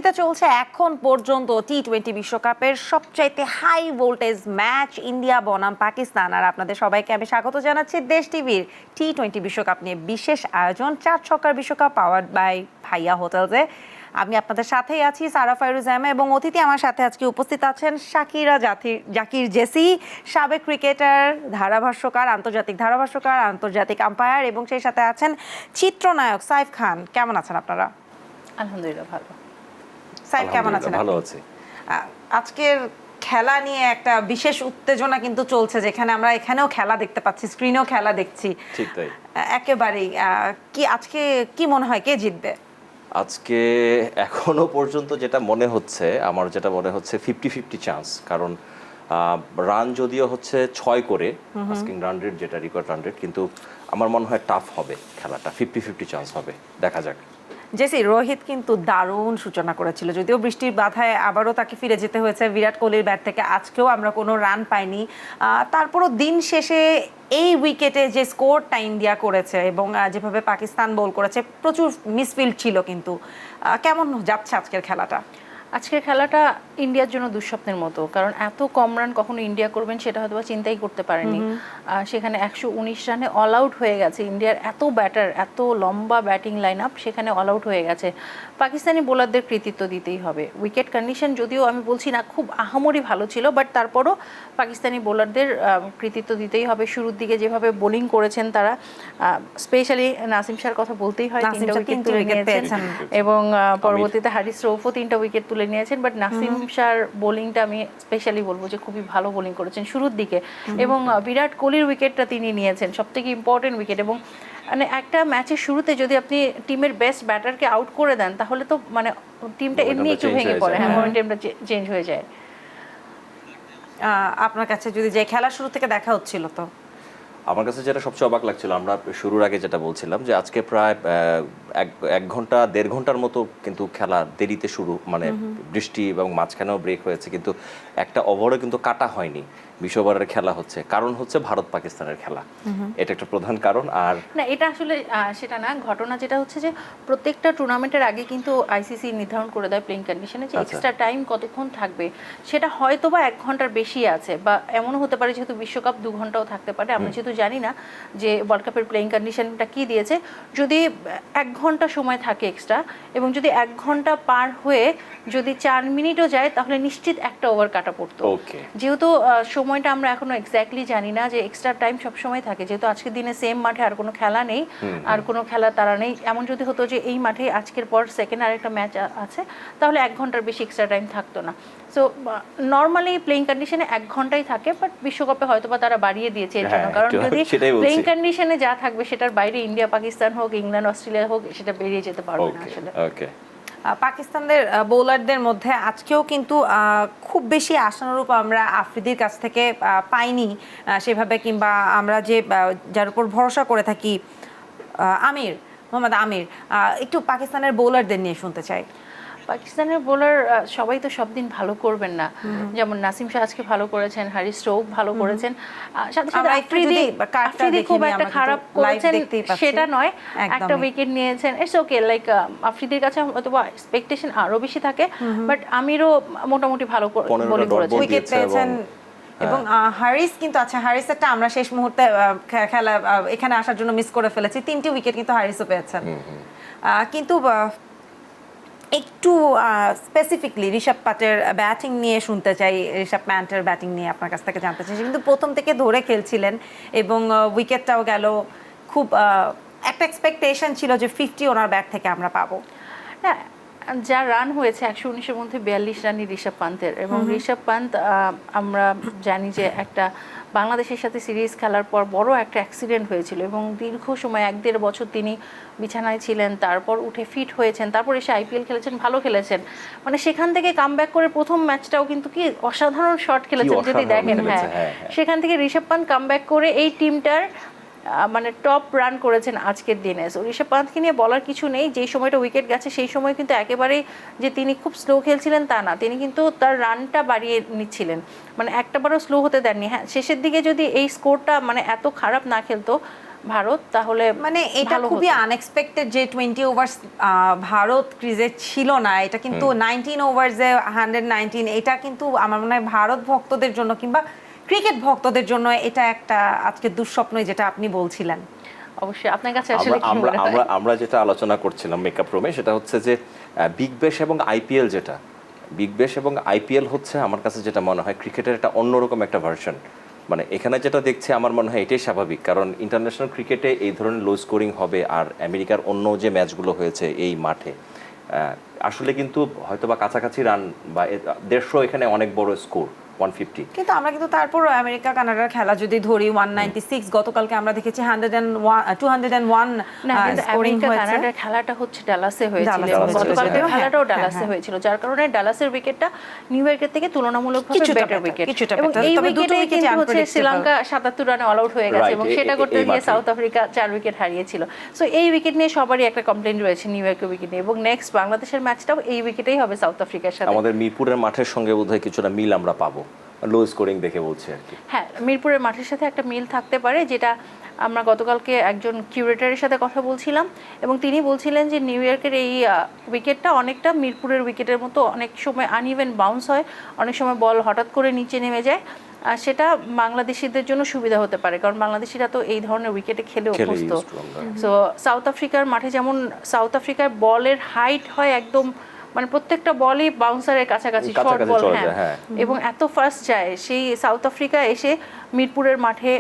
টিভিতে চলছে এখন পর্যন্ত টি-20 বিশ্বকাপের সবচাইতে হাই ভোল্টেজ ম্যাচ ইন্ডিয়া বনাম পাকিস্তান। আর আপনাদের সবাইকে আমি স্বাগত জানাচ্ছি দেশ টিভির টি-20 বিশ্বকাপ নিয়ে বিশেষ আয়োজন 4 ছক্কার বিশ্বকাপ পাওয়ার্ড বাই ভাইয়া হোটেলসে। আমি আপনাদের সাথেই আছি সারা ফাইরুজামা এবং অতিথি আমার সাথে আজকে উপস্থিত আছেন শাকিরা জাকির জেসি, সাবেক ক্রিকেটার, ধারাভাষ্যকার, আন্তর্জাতিক ধারাভাষ্যকার, আন্তর্জাতিক আম্পায়ার এবং সেই সাথে আছেন চিত্রনায়ক সাইফ খান। কেমন আছেন আপনারা? আলহামদুলিল্লাহ ভালো। সাইফ কেমন আছেন? ভালো আছি। আজকের খেলা নিয়ে একটা বিশেষ উত্তেজনা কিন্তু চলছে, যেখানে আমরা এখানেও খেলা দেখতে পাচ্ছি, স্ক্রিনেও খেলা দেখছি। ঠিক তাই। একেবারেই আজকে কি মনে হয় কে জিতবে? আজকে এখনো পর্যন্ত যেটা মনে হচ্ছে, আমার যেটা মনে হচ্ছে 50-50 চান্স। কারণ রান যদিও হচ্ছে 6 করে আস্কিং রান রেট, যেটা রেকর্ড রান রেট, কিন্তু আমার মনে হয় টাফ হবে খেলাটা, 50-50 চান্স হবে, দেখা যাক। জেসি, রোহিত কিন্তু দারুণ সূচনা করেছিল, যদিও বৃষ্টির বাধায় আবারও তাকে ফিরে যেতে হয়েছে বিরাট কোহলির ব্যাট থেকে। আজকেও আমরা কোনো রান পাইনি, তারপরও দিন শেষে এই উইকেটে যে স্কোরটা ইন্ডিয়া করেছে এবং যেভাবে পাকিস্তান বোল করেছে, প্রচুর মিসফিল্ড ছিল। কিন্তু কেমন যাচ্ছে আজকের খেলাটা? আজকের খেলাটা ইন্ডিয়ার জন্য দুঃস্বপ্নের মতো, কারণ এত কম রান কখনো ইন্ডিয়া করবেন সেটা হয়তো চিন্তাই করতে পারেনি। সেখানে 119 রানে অল আউট হয়ে গেছে ইন্ডিয়ার এত ব্যাটার, এত লম্বা ব্যাটিং লাইন আপ, সেখানে অল আউট হয়ে গেছে। পাকিস্তানি বোলারদের কৃতিত্ব দিতেই হবে। উইকেট কন্ডিশন যদিও আমি বলছি না খুব আহামরি ভালো ছিল, বাট তারপরও পাকিস্তানি বোলারদের কৃতিত্ব দিতেই হবে। শুরুর দিকে যেভাবে বোলিং করেছেন তারা, স্পেশালি নাসিম শাহর কথা বলতেই হয়, 3টা উইকেট তুলে নিয়েছেন এবং পরবর্তীতে হারিস রৌফও 3টা উইকেট তুলে নিয়েছেন। বাট নাসিম শাহর বোলিংটা আমি স্পেশালি বলবো যে খুবই ভালো বোলিং করেছেন শুরুর দিকে, এবং বিরাট কোহলির উইকেটটা তিনি নিয়েছেন, সবথেকে ইম্পর্টেন্ট উইকেট। এবং মানে একটা ম্যাচের শুরুতে যদি আপনি টিমের বেস্ট ব্যাটারকে আউট করে দেন, তাহলে তো মানে টিমটা এমনি একটু ভেঙে পড়ে, হ্যাঁ, মোমেন্টামটা চেঞ্জ হয়ে যায়। আপনার কাছে যদি যে খেলা শুরু থেকে দেখা হচ্ছিল, তো আমার কাছে যেটা সবচেয়ে অবাক লাগছিল, আমরা শুরুর আগে যেটা বলছিলাম যে আজকে প্রায় 1-1.5 ঘন্টার মতো কিন্তু খেলা দেরিতে শুরু, মানে বৃষ্টি এবং মাঝখানেও ব্রেক হয়েছে, কিন্তু একটা ওভারও কিন্তু কাটা হয়নি। 20 ওভারের খেলা হচ্ছে, কারণ হচ্ছে ভারত পাকিস্তানের খেলা, এটা একটা প্রধান কারণ। আর না, এটা আসলে সেটা না, ঘটনা যেটা হচ্ছে যে প্রত্যেকটা টুর্নামেন্টের আগে কিন্তু আইসিসি নির্ধারণ করে দেয় প্লেইং কন্ডিশনে যে এক্সট্রা টাইম কতক্ষণ থাকবে। সেটা হয়তো বা 1 ঘন্টার বেশি আছে, বা এমনও হতে পারে যেহেতু বিশ্বকাপ 2 ঘন্টাও থাকতে পারে। আমরা যেহেতু জানি না যে ওয়ার্ল্ড কাপের প্লেইং কন্ডিশনটা কি দিয়েছে, যদি 1 ঘন্টা সময় থাকে এক্সট্রা, এবং যদি 1 ঘন্টা পার হয়ে যদি 4 মিনিটও যায়, তাহলে নিশ্চিত একটা ওভার কাটা পড়তো। যেহেতু সময়টা আমরা এখনো এক্স্যাক্টলি জানি না, যে এক্সট্রা টাইম সবসময় থাকে, যেহেতু আজকের দিনে সেম মাঠে আর কোনো খেলা নেই, আর কোনো খেলা তারা নেই। এমন যদি হতো যে এই মাঠে আজকের পর সেকেন্ড আরেকটা ম্যাচ আছে, তাহলে 1 ঘন্টার বেশি এক্সট্রা টাইম থাকতো না। সো নর্মালি প্লেইং কন্ডিশনে 1 ঘন্টাই থাকে, বাট বিশ্বকাপে হয়তো বা তারা বাড়িয়ে দিয়েছে এর জন্য, কারণ যদি প্লেইং কন্ডিশনে যা থাকবে সেটার বাইরে ইন্ডিয়া পাকিস্তান হোক, ইংল্যান্ড অস্ট্রেলিয়া হোক, সেটা বেরিয়ে যেতে পারবে না আসলে। পাকিস্তানের বোলারদের মধ্যে আজকেও কিন্তু খুব বেশি আশানুরূপ আমরা আফ্রিদির কাছ থেকে পাইনি সেভাবে, কিংবা আমরা যে যার উপর ভরসা করে থাকি মোহাম্মদ আমির। একটু পাকিস্তানের বোলারদের নিয়ে শুনতে চাই। পাকিস্তানের বোলার সবাই তো সব দিন ভালো করবেন না, যেমন নাসিম শাহ আজকে ভালো করেছেন, হারিস রৌফ ভালো করেছেন, সাথে সাথে আফ্রিদি খুব একটা খারাপ করেছেন সেটা নয়, একটা উইকেট নিয়েছেন, ইটস ওকে। লাইক আফ্রিদির কাছে হয়তো বা এক্সপেকটেশন আরো বেশি থাকে, বাট আমিরও মোটামুটি ভালো বোলিং করেছেন, উইকেট পেয়েছেন। এবং হারিস কিন্তু আচ্ছা, হারিসেরটা আমরা শেষ মুহূর্তে খেলা এখানে আসার জন্য মিস করে ফেলেছি, 3টি উইকেট কিন্তু হারিসও পেয়েছেন। কিন্তু একটু স্পেসিফিকলি ঋষভ পান্টের ব্যাটিং নিয়ে শুনতে চাই, ঋষভ পান্টের ব্যাটিং নিয়ে আপনার কাছ থেকে জানতে চাই। কিন্তু প্রথম থেকে ধরে খেলছিলেন এবং উইকেটটাও গেল, খুব একটা এক্সপেকটেশন ছিল যে 50 ওনার ব্যাট থেকে আমরা পাবো। না, যা রান হয়েছে 119-এর মধ্যে 42 রানই ঋষভ পান্তের, এবং ঋষভ পান্ত আমরা জানি যে একটা বাংলাদেশের সাথে সিরিজ খেলার পর বড় একটা অ্যাক্সিডেন্ট হয়েছিল, এবং দীর্ঘ সময় 1-1.5 বছর তিনি বিছানায় ছিলেন, তারপর উঠে ফিট হয়েছেন, তারপর এসে আইপিএল খেলেছেন, ভালো খেলেছেন। মানে সেখান থেকে কামব্যাক করে প্রথম ম্যাচটাও কিন্তু কি অসাধারণ শট খেলেছেন যদি দেখেন, হ্যাঁ, সেখান থেকে ঋষভ পান্ত কামব্যাক করে এই টিমটার মানে টপ রান করেছেন আজকের দিনে। সো ঋষভ পান্তকে নিয়ে বলার কিছু নেই, যেই সময়টা উইকেট গেছে সেই সময় কিন্তু একেবারেই যে তিনি খুব স্লো খেলছিলেন তা না, তিনি কিন্তু তার রানটা বাড়িয়ে নিচ্ছিলেন, মানে একটাবারও স্লো হতে দেননি। হ্যাঁ, শেষের দিকে যদি এই স্কোরটা মানে এত খারাপ না খেলতো, ভারত, তাহলে মানে এটা ভালো খুবই হতো। আনএক্সপেক্টেড যে 20 ওভার্স ভারত ক্রিজে ছিল না, এটা কিন্তু 19 ওভার্সে 119, এটা কিন্তু আমার মনে হয় ভারত ভক্তদের জন্য কিংবা ক্রিকেট ভক্তদের জন্য এটা একটা আজকে দুঃস্বপ্নই, যেটা আপনি বলছিলেন। অবশ্যই আপনার কাছে আসলে কি আমরা মনে হয়? আমরা আমরা যেটা আলোচনা করছিলাম মেকআপ রুমে, সেটা হচ্ছে যে বিগ ব্যাশ এবং আইপিএল, যেটা বিগ ব্যাশ এবং আইপিএল হচ্ছে আমার কাছে যেটা মনে হয় ক্রিকেটের একটা অন্যরকম একটা ভার্সন। মানে এখানে যেটা দেখছি আমার মনে হয় এটাই স্বাভাবিক, কারণ ইন্টারন্যাশনাল ক্রিকেটে এই ধরনের লো স্কোরিং হবে, আর আমেরিকার অন্য যে ম্যাচগুলো হয়েছে এই মাঠে আসলে কিন্তু হয়তোবা কাছাকাছি রান বা 150, এখানে অনেক বড় স্কোর 150। কিন্তু আমরা কিন্তু তারপর আমেরিকা কানাডার খেলা যদি ধরি 196, গতকালকে আমরা দেখেছি 201 না, কিন্তু স্কোরিং আমেরিকা হয়েছে। কানাডার খেলাটা হচ্ছে ডালাসে হয়েছিল, ডালাসে এবং হয়েছিল, গতকালকে হ্যাঁ। খেলাটাও হ্যাঁ, ডালাসে হ্যাঁ। হয়েছিল, যার কারণে ডালাসের উইকেটটা নিউ ইয়র্কের থেকে তুলনামূলকভাবে কিছুটা বেটার better, উইকেট, কিছুটা এবং better। এই তবে দুটো উইকেটে wicket কিন্তু হচ্ছে unpredictable। শ্রীলঙ্কা 77 রানে অল আউট হয়ে গেছে, Right, এবং সেটা করতে এই গিয়ে মাঠেই। সাউথ আফ্রিকা 4 উইকেট হারিয়েছিল। সো এই উইকেট নিয়ে সবারই একটা কমপ্লেইন রয়েছে নিউ ইয়র্কের উইকেট নিয়ে, এবং নেক্সট বাংলাদেশের ম্যাচটাও এই উইকেটেই হবে সাউথ আফ্রিকার সাথে। আমাদের মিরপুরের মাঠের সঙ্গে বোধহয় কিছুটা মিল আমরা পাবো, লো স্কোরিং দেখে বলছি আর কি। হ্যাঁ, মিরপুরের মাঠের সাথে একটা মিল থাকতে পারে, যেটা আমরা গতকালকে একজন কিউরেটরের সাথে কথা বলছিলাম, এবং তিনি বলছিলেন যে নিউ ইয়র্কের এই উইকেটটা অনেকটা মিরপুরের উইকেটের মতো, অনেক সময় আনইভেন বাউন্স হয়, অনেক সময় বল হঠাৎ করে নিচে নেমে যায়, আর সেটা বাংলাদেশিদের জন্য সুবিধা হতে পারে, কারণ বাংলাদেশিরা তো এই ধরনের উইকেটে খেলে অভ্যস্ত। সো সাউথ আফ্রিকার মাঠে যেমন সাউথ আফ্রিকার বলের হাইট হয় একদম, মানে প্রত্যেকটা বলই বাউন্সারের কাছাকাছি, শর্ট বল, চলে হ্যাঁ, যায়, হ্যাঁ। এবং এত ফাস্ট যায়। সেই সাউথ আফ্রিকা এসে মিরপুরের মাঠে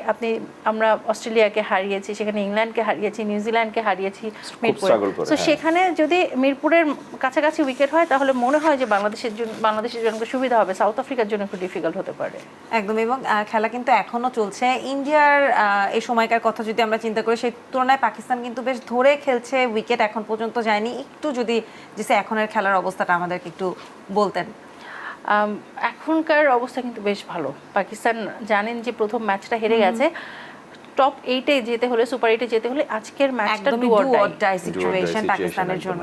আমরা অস্ট্রেলিয়াকে হারিয়েছি, সেখানে ইংল্যান্ডকে হারিয়েছি, নিউজিল্যান্ডকে হারিয়েছি মিরপুরে। struggle করে, তো হ্যাঁ। সেখানে যদি মিরপুরের কাছাকাছি উইকেট হয়, তাহলে মনে হয় যে বাংলাদেশের জন্য সুবিধা হবে, সাউথ আফ্রিকার জন্য একটু ডিফিকাল্ট হতে পারে। একদম, এবং খেলা কিন্তু এখনো চলছে। ইন্ডিয়ার এই সময়কার কথা যদি আমরা চিন্তা করি, সেই তুলনায় পাকিস্তান কিন্তু বেশ ধরে খেলছে, উইকেট এখন পর্যন্ত যায়নি। একটু যদি যে এখনের খেলার অবস্থাটা আমাদেরকে একটু বলতেন। এখনকার অবস্থা কিন্তু বেশ ভালো। পাকিস্তান জানেন যে প্রথম ম্যাচটা হেরে গেছে, টপ 8-এ যেতে হলে, সুপার 8-এ যেতে হলে আজকের ম্যাচটা একদমই do do or or die situation পাকিস্তানের জন্য।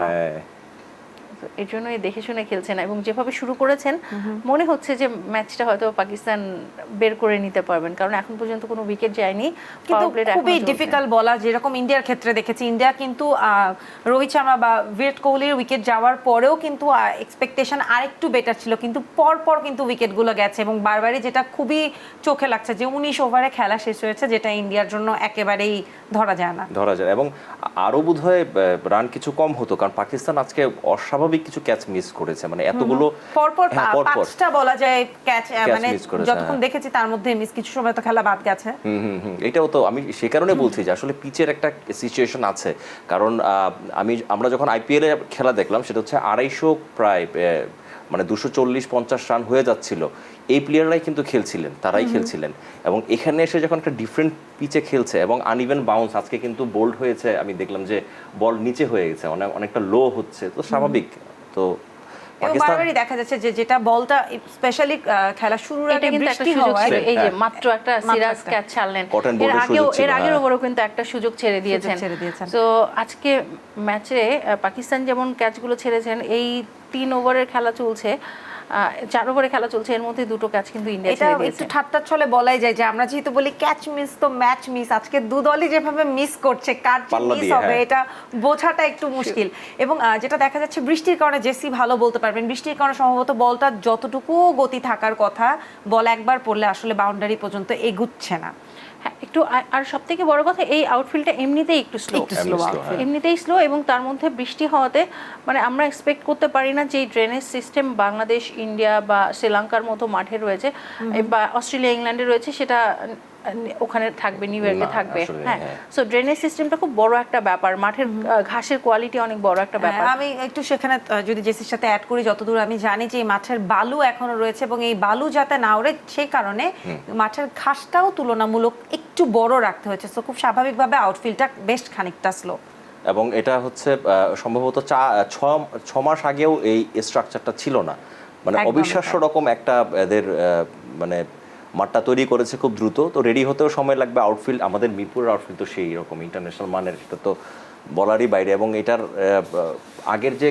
এর জন্যই দেখে শুনে খেলছেন, এবং যেভাবে শুরু করেছেন মনে হচ্ছে যে ম্যাচটা হয়তো পাকিস্তান বের করে নিতে পারবেন, কারণ এখন পর্যন্ত কোনো উইকেট যায়নি। কিন্তু Power play টা খুবই এখনো চলছে। ডিফিকাল্ট বলা, যেরকম ইন্ডিয়ার ক্ষেত্রে দেখেছি, ইন্ডিয়া কিন্তু রোহিত শর্মা বা বিরাট কোহলির উইকেট যাওয়ার পরেও কিন্তু এক্সপেকটেশন আরেকটু বেটার ছিল, কিন্তু পরপর কিন্তু উইকেটগুলো গেছে, এবং বারবারই যেটা খুবই চোখে লাগছে যে 19 ওভারে খেলা শেষ হয়েছে, যেটা ইন্ডিয়ার জন্য একেবারেই ধরা যায় না। এবং আরো বোধহয় রান কিছু কম হতো, কারণ পাকিস্তান আজকে অস্বাভাবিক কিছু ক্যাচ মিস করেছে, মানে এতগুলো পরপর হ্যাঁ, পরপর। 5টা বলা যায় ক্যাচ, মানে miss করেছে, যতক্ষণ হ্যাঁ। দেখেছি তার মধ্যে মিস, কিছু সময় তো খেলা বাদ গেছে। এটাও তো আমি সে কারণে বলছি যে আসলে পিচের একটা সিচুয়েশন আছে, কারণ আমরা যখন আইপিএল এ খেলা দেখলাম, সেটা হচ্ছে 250 প্রায় মানে 240-50 রান হয়ে যাচ্ছিল, এই প্লেয়াররাই কিন্তু খেলছিলেন, তারাই খেলছিলেন, এবং এখানে এসে যখন একটা ডিফারেন্ট পিচে খেলছে এবং আনইভেন বাউন্স, আজকে কিন্তু বোল্ড হয়েছে, আমি দেখলাম যে বল নিচে হয়ে গেছে, অনেকটা লো হচ্ছে, তো স্বাভাবিক। তো এবং বারবারই দেখা যাচ্ছে যে যেটা বলটা স্পেশালি খেলা শুরুর এটা আগে কিন্তু একটা বৃষ্টি সুযোগ হওয়ায় ছিল, এই যে হ্যাঁ। মাত্র একটা সিরাজ ক্যাচ ছাড়লেন, Cotton এর ball এর আগেও সুযোগ ছিল, এর আগের হ্যাঁ। ওভারও কিন্তু একটা সুযোগ ছেড়ে দিয়েছেন। দিয়েছেন। তো আজকে ম্যাচে পাকিস্তান যেমন ক্যাচগুলো ছেড়েছেন, এই 3 ওভারের খেলা চলছে, 4 ওভারে খেলা চলছে, এর মধ্যে 2টো ক্যাচ কিন্তু ইন্ডিয়া এটা ছেড়ে একটু দিয়েছে। ঠাট্টার ছলে বলাই যায় যে আমরা যেহেতু বলি ক্যাচ মিস তো ম্যাচ মিস, আজকে দু দলই যেভাবে মিস করছে, কার পাল্লা মিস দিয়ে, হবে হ্যাঁ। এটা বোঝাটা একটু মুশকিল। এবং যেটা দেখা যাচ্ছে বৃষ্টির কারণে, জেসি ভালো বলতে পারবেন, বৃষ্টির কারণে সম্ভবত বলটা যতটুকু গতি থাকার কথা, বল একবার পড়লে আসলে বাউন্ডারি পর্যন্ত এগুচ্ছে না। হ্যাঁ, একটু আর সব থেকে বড় কথা, এই আউটফিল্ডটা এমনিতেই একটু স্লো, একটু slow outfield। এমনিতেই স্লো, এবং তার মধ্যে বৃষ্টি হওয়াতে মানে আমরা এক্সপেক্ট করতে পারি না যে এই ড্রেনেজ সিস্টেম বাংলাদেশ, ইন্ডিয়া বা শ্রীলঙ্কার মতো মাঠে রয়েছে, বা অস্ট্রেলিয়া, ইংল্যান্ডে রয়েছে, সেটা ওখানে থাকবে, নিউ ইয়র্কে না, থাকবে। আসলে, হ্যাঁ, হ্যাঁ। সো ড্রেনেজ সিস্টেমটা খুব বড় একটা ব্যাপার, মাঠের ঘাসের কোয়ালিটি অনেক বড় একটা ব্যাপার। আমি একটু সেখানে যদি জেসির সাথে অ্যাড করি, যতদূর আমি জানি যে এই মাঠের বালু এখনো রয়েছে, এবং এই বালু যাতে না ওড়ে সেই কারণে মাঠের ঘাসটাও তুলনামূলক একটু বড় রাখতে হয়েছে, তো খুব স্বাভাবিকভাবে আউটফিল্ডটা বেশ খানিকটা স্লো। এবং এটা হচ্ছে সম্ভবত 6 মাস আগেও এই স্ট্রাকচারটা ছিল না, মানে একদমই অবিশ্বাস্য রকম একটা এদের মানে মাঠটা তৈরি করেছে খুব দ্রুত, তো রেডি হতেও সময় লাগবে। আউটফিল্ড, আমাদের মিরপুরের আউটফিল্ড তো সেই রকম ইন্টারন্যাশনাল মানের, সেটা তো বলারই বাইরে। এবং এটার আগের যে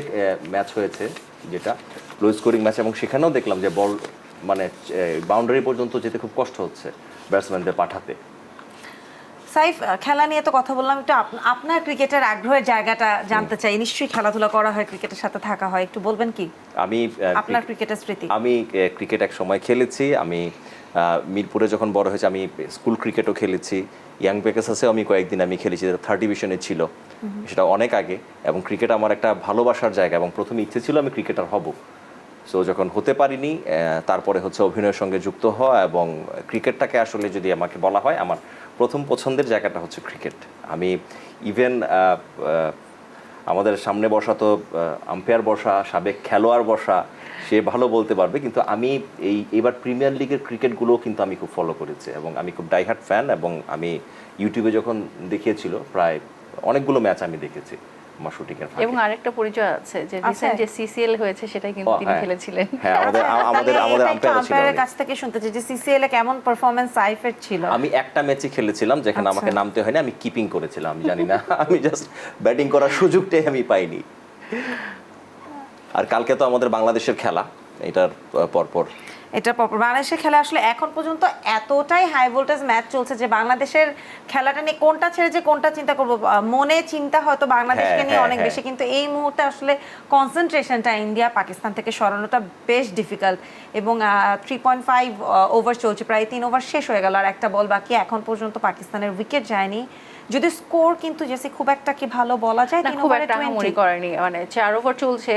ম্যাচ হয়েছে, যেটা লো স্কোরিং ম্যাচ, এবং সেখানেও দেখলাম যে বল মানে বাউন্ডারি পর্যন্ত যেতে খুব কষ্ট হচ্ছে ব্যাটসম্যানদের পাঠাতে। সাইফ, খেলা নিয়ে তো কথা বললাম, একটু আপনার ক্রিকেটের আগ্রহের জায়গাটা জানতে চাই। নিশ্চয়ই খেলাধুলা করা হয়, ক্রিকেটের সাথে থাকা হয়, একটু বলবেন কি আমি আপনার ক্রিকেটের স্মৃতি? আমি ক্রিকেট এক সময় খেলেছি। আমি মিরপুরে যখন বড় হয়েছে আমি স্কুল ক্রিকেটও খেলেছি। ইয়াং পেগাসাসেও আমি কয়েকদিন আমি খেলেছি, 3rd ডিভিশনে ছিল, সেটা অনেক আগে। এবং ক্রিকেট আমার একটা ভালোবাসার জায়গা, এবং প্রথম ইচ্ছে ছিল আমি ক্রিকেটার হব। সো যখন হতে পারিনি, তারপরে হচ্ছে অভিনয়ের সঙ্গে যুক্ত হওয়া, এবং ক্রিকেটটাকে আসলে যদি আমাকে বলা হয় আমার প্রথম পছন্দের জায়গাটা হচ্ছে ক্রিকেট। আমি ইভেন আমাদের সামনে বসা তো আম্পায়ার বসা, সাবেক খেলোয়াড় বসা, সে ভালো বলতে পারবে, কিন্তু আমি এবার প্রিমিয়ার লিগের ক্রিকেটগুলো কিন্তু আমি খুব ফলো করেছি, এবং আমি খুব ডাইহার্ট ফ্যান। এবং আমি ইউটিউবে যখন দেখিয়েছিল প্রায় অনেকগুলো ম্যাচ আমি দেখেছি আমার শুটিংয়ের ফাঁকে। এবং আরেকটা পরিচয় আছে যে রিসেন্ট যে সিসিএল হয়েছে সেটা কিন্তু তিনি খেলেছিলেন। হ্যাঁ, আমাদের আম্পায়ার ছিল। আম্পায়ারের কাছ থেকে শুনতে চাই যে সিসিএল এ কেমন পারফরম্যান্স সাইফের ছিল। আমি একটা ম্যাচই খেলেছিলাম যেখানে আমাকে নামতে হয়নি, আমি কিপিং করেছিলাম। আমি জানি না, আমি জাস্ট ব্যাটিং করার সুযোগটাই আমি পাইনি। আর কালকে তো আমাদের বাংলাদেশের খেলা, এটার পরপর বাংলাদেশের খেলা আসলে এখন পর্যন্ত এতটাই হাই ভোল্টেজ ম্যাচ চলছে যে বাংলাদেশের খেলাটা নিয়ে কোনটা ছেড়ে যে কোনটা চিন্তা করব, মনে চিন্তা হয়তো বাংলাদেশকে নিয়ে অনেক বেশি, কিন্তু এই মুহূর্তে আসলে কনসেন্ট্রেশনটা ইন্ডিয়া পাকিস্তান থেকে সরানোটা বেশ ডিফিকাল্ট। এবং 3.5 ওভার চলছে, প্রায় 3 ওভার শেষ হয়ে গেল, আর একটা বল বাকি। এখন পর্যন্ত পাকিস্তানের উইকেট যায়নি, যদি স্কোর কিন্তু জেসি খুব একটা কি ভালো বলা যায়? 3 ওভারে 20 করেনি, মানে 4 ওভার চলছে,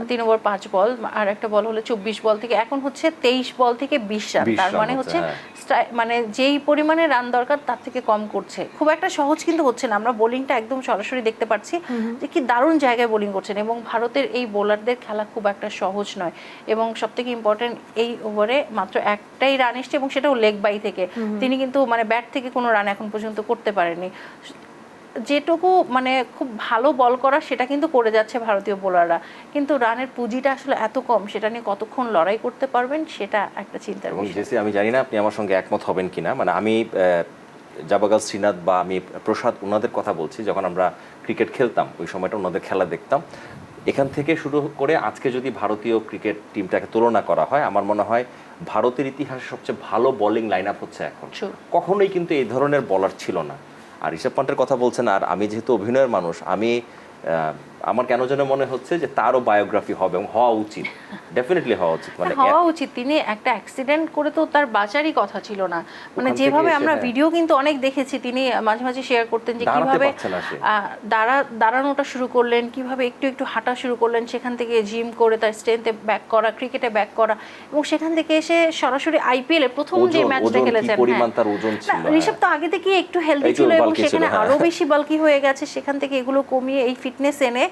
3 ওভার 5 বল, আর একটা বল হলো 24 বল থেকে, এখন হচ্ছে 23 বল থেকে 20 রান। তার মানে হচ্ছে মানে যেই পরিমাণে রান দরকার তার থেকে কম করছে। খুব একটা সহজ কিন্তু হচ্ছে না। আমরা বোলিংটা একদম সরাসরি দেখতে পাচ্ছি যে কি দারুণ জায়গায় বোলিং করছেন, এবং ভারতের এই বোলারদের খেলা খুব একটা সহজ নয়। এবং সবথেকে ইম্পর্টেন্ট, এই ওভারে মাত্র একটাই রান এসছে, এবং সেটাও লেগ বাই থেকে। তিনি কিন্তু মানে ব্যাট থেকে কোনো রান এখন পর্যন্ত করতে পারেনি। যেটুকু মানে খুব ভালো বল করা সেটা কিন্তু করে যাচ্ছে ভারতীয় বোলাররা, কিন্তু রানের পুঁজিটা আসলে এত কম, সেটা নিয়ে কতক্ষণ লড়াই করতে পারবেন সেটা একটা চিন্তার বিষয়। আমি জানি না আপনি আমার সঙ্গে একমত হবেন কিনা, মানে আমি জাবাগাল শ্রীনাথ বা আমি প্রসাদ, ওনাদের কথা বলছি, যখন আমরা ক্রিকেট খেলতাম ওই সময়টা ওনাদের খেলা দেখতাম। এখান থেকে শুরু করে আজকে যদি ভারতীয় ক্রিকেট টিমটাকে তুলনা করা হয়, আমার মনে হয় ভারতের ইতিহাসে সবচেয়ে ভালো বোলিং লাইন আপ হচ্ছে এখন। কখনোই কিন্তু এই ধরনের বলার ছিল না। আর ঋষভ পান্টের কথা বলছেন, আর আমি যেহেতু অভিনয়ের মানুষ, আমার কেন যেন মনে হচ্ছে যে তারও বায়োগ্রাফি হবে, এবং হওয়া উচিত, ডেফিনেটলি হওয়া উচিত। মানে হওয়া উচিত। তিনি একটা অ্যাক্সিডেন্ট করে তো তার বাঁচারই কথা ছিল না, মানে যেভাবে আমরা ভিডিও কিন্তু অনেক দেখেছি, তিনি মাঝে মাঝে শেয়ার করতেন যে কিভাবে দাঁড়ানোটা শুরু করলেন, কিভাবে একটু একটু হাঁটা শুরু করলেন, সেখান থেকে জিম করে তার স্ট্রেংথে ব্যাক করা, ক্রিকেটে ব্যাক করা, এবং সেখান থেকে এসে সরাসরি আইপিএল এর প্রথম যে ম্যাচটা খেলেছেন, ঋষভ তো আগে থেকে একটু হেলদি ছিল, এবং সেখানে আরো বেশি বাল্কি হয়ে গেছে। সেখান থেকে এগুলো কমিয়ে এই ফিটনেস এনে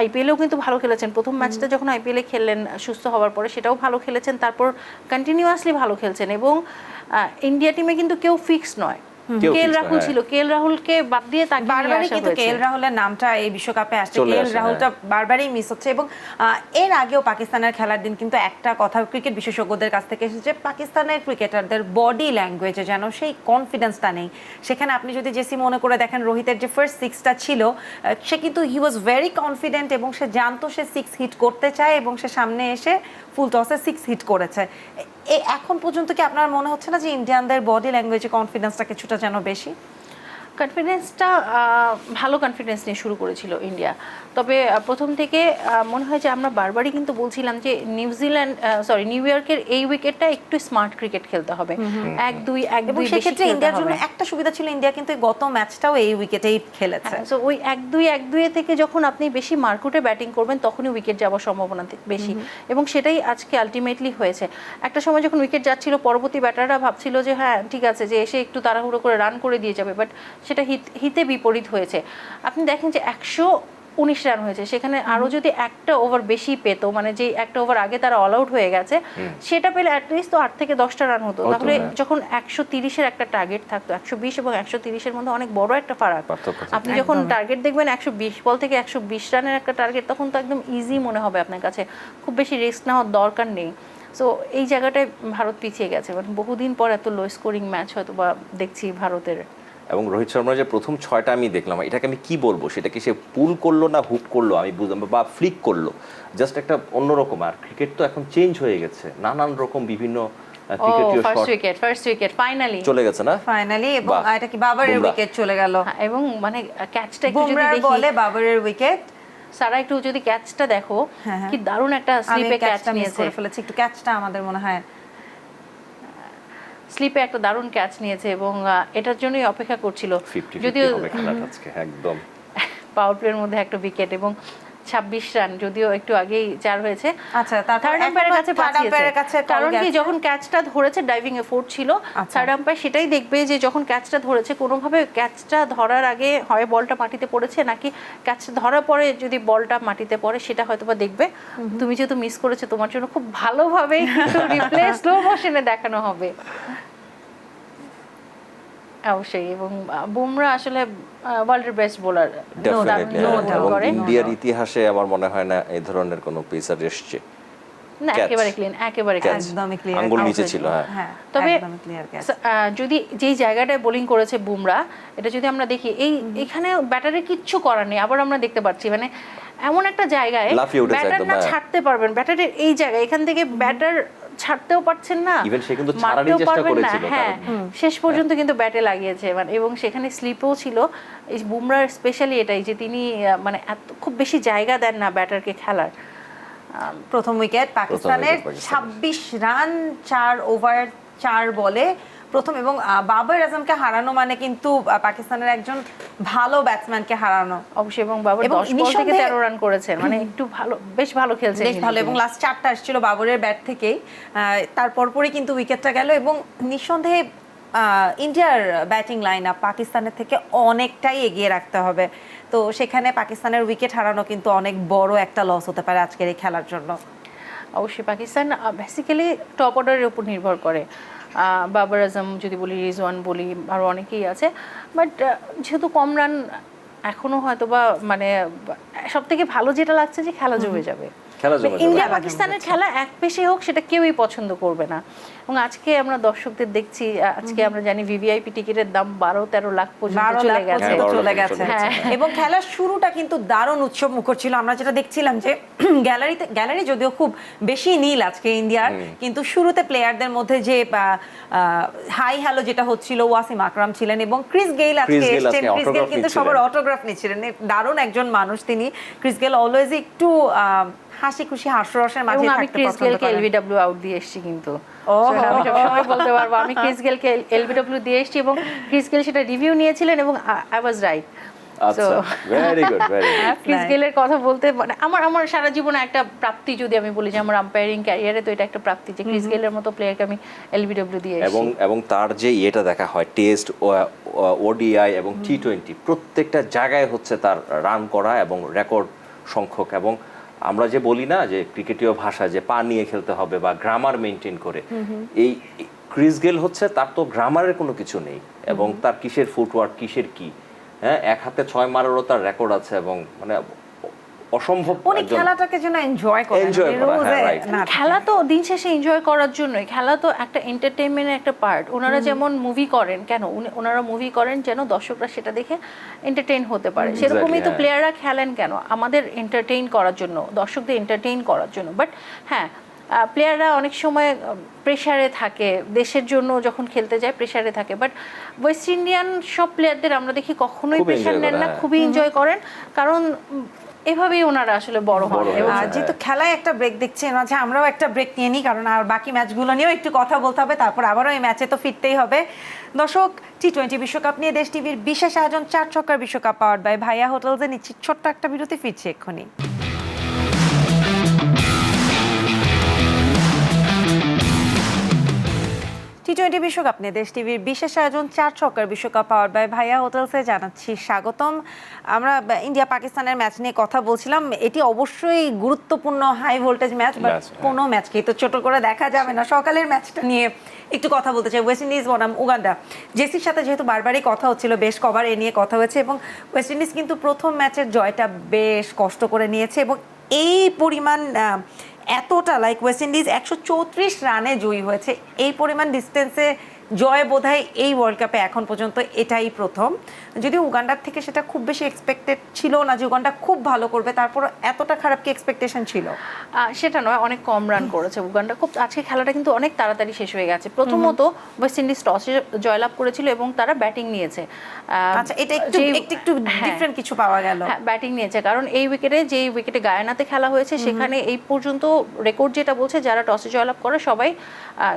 আইপিএলেও কিন্তু ভালো খেলেছেন। প্রথম ম্যাচটা যখন আইপিএলে খেললেন সুস্থ হওয়ার পরে, সেটাও ভালো খেলেছেন, তারপর কন্টিনিউয়াসলি ভালো খেলছেন। এবং ইন্ডিয়া টিমে কিন্তু কেউ ফিক্স নয়। কেএল রাহুল ছিল, কেএল রাহুলকে বাদ দিয়ে তাকে বারবারই কিন্তু কেএল রাহুলের নামটা এই বিশ্বকাপে আসছে, কেএল রাহুলটা বারবারই মিস হচ্ছে। এবং এর আগেও পাকিস্তানের খেলার দিন কিন্তু একটা কথা ক্রিকেট বিশেষজ্ঞদের কাছ থেকে এসেছে, পাকিস্তানের ক্রিকেটারদের বডি ল্যাঙ্গুয়েজে যেন সেই কনফিডেন্সটা নেই। সেখানে আপনি যদি জেসি মনে করে দেখেন, রোহিতের যে ফার্স্ট 6টা ছিল, সে কিন্তু হি ওয়াজ ভেরি কনফিডেন্ট, এবং সে জানতো সে 6 হিট করতে চায়, এবং সে সামনে এসে ফুল টসে 6 হিট করেছে। এখন পর্যন্ত কি আপনার মনে হচ্ছে না যে ইন্ডিয়ানদের বডি ল্যাঙ্গুয়েজে কনফিডেন্সটা কিছুটা যেন বেশি? কনফিডেন্সটা ভালো কনফিডেন্স নিয়ে শুরু করেছিল ইন্ডিয়া। তবে প্রথম থেকে মনে হয় যে আমরা বারবারই কিন্তু বলছিলাম যে নিউ ইয়র্কের এই উইকেটটা একটু স্মার্ট ক্রিকেট খেলতে হবে, 1-2 এবং সেক্ষেত্রে ইন্ডিয়ার জন্য একটা সুবিধা ছিল, ইন্ডিয়া কিন্তু গত ম্যাচটাও এই উইকেটেই খেলেছে। সো ওই 1-2 থেকে যখন আপনি বেশি মার্কুটে ব্যাটিং করবেন, তখনই উইকেট যাওয়ার সম্ভাবনা বেশি, এবং সেটাই আজকে আলটিমেটলি হয়েছে। একটা সময় যখন উইকেট যাচ্ছিল, পরবর্তী ব্যাটাররা ভাবছিল যে হ্যাঁ ঠিক আছে, যে এসে একটু তাড়াহুড়ো করে রান করে দিয়ে যাবে, বাট সেটা হিতে বিপরীত হয়েছে। আপনি দেখেন যে 119 রান হয়েছে, সেখানে আরো যদি একটা ওভার বেশি পেতো, মানে যে একটা ওভার আগে তারা অল আউট হয়ে গেছে, সেটা পেলে অ্যাটলিস্ট তো 8 থেকে 10টা রান হতো। তাহলে যখন 130-এর একটা টার্গেট থাকতো, 120 এবং 130-এর মধ্যে অনেক বড় একটা ফারাক। আপনি যখন টার্গেট দেখবেন 120 বল থেকে 120 রানের একটা টার্গেট, তখন তো একদম ইজি মনে হবে আপনার কাছে, খুব বেশি রিস্ক নেওয়ার দরকার নেই। সো এই জায়গাটায় ভারত পিছিয়ে গেছে, মানে বহুদিন পর এত লো স্কোরিং ম্যাচ হয়তো বা দেখছি ভারতের। এবং রোহিত শর্মার যে প্রথম 6টা আমি দেখলাম, এটাকে আমি কি বলবো, সেটা কি সে পুল করলো না হুক করলো আমি বুঝলাম, বা ফ্লিক করলো, জাস্ট একটা অন্যরকম। আর ক্রিকেট তো এখন চেঞ্জ হয়ে গেছে, নানান রকম বিভিন্ন ক্রিকেটীয় শট ফার্স্ট উইকেট ফাইনালি চলে গেছে না ফাইনালি, এবং বাহ, এটা কি বাবরের বুমরাহ। উইকেট চলে গেল, এবং মানে ক্যাচটা একটু যদি বুমরাহ দেখি বলে বাবরের উইকেট। সারা একটু যদি ক্যাচটা দেখো হ্যাঁ। কি দারুণ একটা আমি স্লিপে ক্যাচ ক্যাচটা মিস নিয়েছে, করে ফেলেছি, একটু ক্যাচটা আমাদের মনে হয় স্লিপে একটা দারুণ ক্যাচ নিয়েছে এবং এটার জন্যই অপেক্ষা করছিল 50-50 যদিও হবে খেলাটা আজকে একদম। পাওয়ার প্লের মধ্যে একটা উইকেট এবং 26 রান, যদিও একটু আগেই 4 হয়েছে। আচ্ছা, তারপর থার্ড আম্পায়ারের কাছে আম্পায়ারের কাছে পাঠিয়েছে, call কারণ কি গেছে। যখন ক্যাচটা ধরেছে ডাইভিং এ ফোর্ট ছিল, আচ্ছা। থার্ড আম্পায়ার সেটাই দেখবে যে যখন ক্যাচটা ধরেছে কোনোভাবে ক্যাচটা ধরার আগে হয় বলটা মাটিতে পড়েছে নাকি ক্যাচটা ধরার পরে যদি বলটা মাটিতে পড়ে সেটা হয়তোবা দেখবে। তুমি যেহেতু মিস করেছো তোমার জন্য খুব ভালোভাবে রিপ্লে স্লো মোশনে দেখানো হবে অবশ্যই। এবং বুমরাহ আসলে ওয়ার্ল্ডের best bowler definitely, no doubt এবং করে। ইন্ডিয়ার ইতিহাসে আমার মনে হয় না এই ধরনের কোনো পেসার এসছে। না Catch. একেবারে ক্লিন, একেবারে Catch। ক্লিন। একদমই ক্লিয়ার, আঙ্গুল নিচে ছিল, হ্যাঁ। হ্যাঁ, তবে একদমই ক্লিয়ার ক্যাচ। যদি যেই জায়গাটায় বোলিং করেছে বুমরাহ, এটা যদি আমরা দেখি এখানে ব্যাটারের কিচ্ছু করার নেই। আবার আমরা দেখতে পাচ্ছি মানে এমন একটা জায়গায় লাফিয়ে উঠেছে ব্যাটার একদম, না হ্যাঁ। ছাড়তে পারবেন, ব্যাটারের এই জায়গায় এখান থেকে ব্যাটার ছাড়তেও পারছেন না, Even সে কিন্তু ছাড়ারই মারতেও চেষ্টা পারবেন না। করেছিল, হ্যাঁ, শেষ পর্যন্ত কিন্তু ব্যাটে লাগিয়েছে মানে, এবং সেখানে স্লিপও ছিল। এই বুমরাহ স্পেশালি এটাই যে তিনি মানে এত খুব বেশি জায়গা দেন না ব্যাটারকে খেলার। প্রথম উইকেট পাকিস্তানের, পাকিস্তানের। 26 রান 4 ওভার 4 বলে প্রথম, এবং বাবর আজমকে হারানো মানে কিন্তু পাকিস্তানের একজন ভালো ব্যাটসম্যানকে হারানো। অবশ্যই, এবং বাবর এবং 10 বল থেকে নিঃসন্দেহে 13 রান করেছেন, মানে একটু ভালো, বেশ ভালো খেলছেন বেশ ভালো, এবং লাস্ট 4টা আসছিল বাবরের ব্যাট থেকেই, তারপর পরই কিন্তু উইকেটটা গেল। এবং নিঃসন্দেহে ইন্ডিয়ার ব্যাটিং লাইন আপ পাকিস্তানের থেকে অনেকটাই এগিয়ে রাখতে হবে, তো সেখানে পাকিস্তানের উইকেট হারানো কিন্তু অনেক বড় একটা লস হতে পারে আজকের এই খেলার জন্য। অবশ্যই পাকিস্তান বেসিক্যালি টপ অর্ডারের উপর নির্ভর করে। বাবর আজম যদি বলি, রিজওয়ান বলি, আরও অনেকেই আছে, বাট যেহেতু কম রান এখনো হয়তো বা মানে সব থেকে ভালো যেটা লাগছে যে খেলা জমে যাবে। খেলা জমে যাবে। ইন্ডিয়া খেলা জমে পাকিস্তানের যাচ্ছে। খেলা এক পেশে হোক সেটা কেউই পছন্দ করবে না। এবং আজকে আমরা দর্শকদের দেখছি, আজকে আমরা জানি ভিভিআইপি টিকিটের দাম 12-13 লাখ পর্যন্ত 12 চলে লাখ গেছে। পর্যন্ত হ্যাঁ, 12 চলে লাখ গেছে, চলে গেছে। এবং খেলার শুরুটা কিন্তু দারুণ উৎসব মুখর ছিল। আমরা যেটা দেখছিলাম যে গ্যালারি যদিও খুব বেশি নীল আজকে ইন্ডিয়ার, কিন্তু শুরুতে প্লেয়ারদের মধ্যে যে হাই হ্যালো যেটা হচ্ছিল, ওয়াসিম আকরাম ছিলেন এবং ক্রিস গেইল আজকে ক্রিস গেইল এসেছেন। আজকে ক্রিস গেইল autograph কিন্তু নিচ্ছিলেন। সবার অটোগ্রাফ নিচ্ছিলেন, দারুণ একজন মানুষ তিনি। ক্রিস গেইল অলওয়েজ একটু হাসি খুশি হাস্যরসের মাঝে এবং আমি থাকতে ক্রিস পছন্দ গেলকে করেন। এলবিডব্লিউ আউট দিয়ে এসেছি কিন্তু। ও So, আমি সবসময় বলতে পারবো আমি ক্রিস গেলকে এলবিডব্লিউ দিয়ে এসেছি, এবং ক্রিস গেল সেটা রিভিউ নিয়েছিলেন এবং আই ওয়াজ রাইট। আচ্ছা, very good, very good. Chris গেলের কথা বলতে মানে আমার সারা জীবনে একটা প্রাপ্তি, যদি আমি বলি যে আমার আম্পায়ারিং ক্যারিয়ারে, তো এটা একটা প্রাপ্তি যে ক্রিস গেলের মতো প্লেয়ারকে আমি এলবিডব্লিউ দিয়ে এবং এসেছি। এবং তার যে ইয়েটা দেখা হয় টেস্ট, ওডিআই এবং টি-20 প্রত্যেকটা জায়গায় হচ্ছে তার রান করা এবং রেকর্ড সংখ্যক। এবং আমরা যে বলি না যে ক্রিকেটীয় ভাষায় যে পা নিয়ে খেলতে হবে বা গ্রামার মেনটেন করে, এই ক্রিস গেল হচ্ছে তার তো গ্রামারের কোনো কিছু নেই, এবং তার কিসের ফুটওয়ার্ক, কিসের কি, হ্যাঁ, এক হাতে 6 মারারও তার রেকর্ড আছে, এবং মানে অসম্ভব উনি একজন। খেলাটাকে যেন এনজয় করেন, Enjoy করা, রোজে হ্যাঁ, right. না খেলা তো দিন শেষে এনজয় করার জন্যই, খেলা তো একটা এন্টারটেইনমেন্টের একটা পার্ট। ওনারা যেমন মুভি করেন, কেন ওনারা মুভি করেন যেন দর্শকরা সেটা দেখে এন্টারটেইন হতে পারে, সেরকমই তো হ্যাঁ। প্লেয়াররা খেলেন কেন, আমাদের এন্টারটেইন করার জন্য, দর্শকদের এন্টারটেইন করার জন্য। বাট হ্যাঁ, প্লেয়াররা অনেক সময় প্রেশারে থাকে, দেশের জন্য যখন খেলতে যায় প্রেশারে থাকে, বাট ওয়েস্ট ইন্ডিয়ান সব প্লেয়ারদের আমরা দেখি কখনোই খুব প্রেশার enjoy নেন করে, না, হ্যাঁ। খুবই এনজয় করেন, কারণ এভাবেই ওনারা আসলে বড় হন। বড় এবং হয়েছে। যেহেতু খেলায় একটা ব্রেক দেখছি, মাঝে আমরাও একটা ব্রেক নিয়ে নিই, কারণ আর বাকি ম্যাচগুলো নিয়েও একটু কথা বলতে হবে, তারপর আবারও এই ম্যাচে তো ফিরতেই হবে। দর্শক, টি-20 বিশ্বকাপ নিয়ে দেশ টিভির বিশেষ আয়োজন 4 ছক্কার বিশ্বকাপ পাওয়ার্ড বাই ভাইয়া হোটেলসে নিচ্ছি ছোট্ট একটা বিরতি, ফিরছি এক্ষুনি। টি-20 বিশ্বকাপ নিয়ে দেশ টিভির বিশেষ আয়োজন 4 ছক্কার বিশ্বকাপ পাওয়ার্ড বাই ভাইয়া হোটেলসে জানাচ্ছি স্বাগতম। আমরা ইন্ডিয়া পাকিস্তানের ম্যাচ নিয়ে কথা বলছিলাম, এটি অবশ্যই গুরুত্বপূর্ণ হাই ভোল্টেজ ম্যাচ, বাট কোনো ম্যাচকেই তো ছোট করে দেখা যাবে না। সকালের ম্যাচটা নিয়ে একটু কথা বলতে চাই। ওয়েস্ট ইন্ডিজ বনাম উগান্ডা, জেসির সাথে যেহেতু বারবারই কথা হচ্ছিল, বেশ কবার এ নিয়ে কথা হয়েছে, এবং ওয়েস্ট ইন্ডিজ কিন্তু প্রথম ম্যাচের জয়টা বেশ কষ্ট করে নিয়েছে, এবং এই পরিমাণ এতটা ওয়েস্ট ইন্ডিজ 134 রানে জয়ী হয়েছে, এই পরিমাণ ডিস্টেন্সে জয় বোধহয় এই ওয়ার্ল্ড কাপে এখন পর্যন্ত এটাই প্রথম। যদিও উগান্ডার থেকে সেটা খুব বেশি এক্সপেক্টেড ছিল না যে উগান্ডা খুব ভালো করবে, তারপর এতটা খারাপ কি এক্সপেকটেশন ছিল? সেটা নয়, অনেক কম রান করেছে উগান্ডা। খুব আজকে খেলাটা কিন্তু অনেক তাড়াতাড়ি শেষ হয়ে গেছে। প্রথমত ওয়েস্ট ইন্ডিজ টসে জয়লাভ করেছিল এবং তারা ব্যাটিং নিয়েছে। আচ্ছা, এটা একটু ডিফারেন্ট কিছু পাওয়া গেল। হ্যাঁ, ব্যাটিং নিয়েছে, কারণ এই উইকেটে গায়ানাতে খেলা হয়েছে সেখানে এই পর্যন্ত রেকর্ড যেটা বলছে যারা টসে জয়লাভ করে সবাই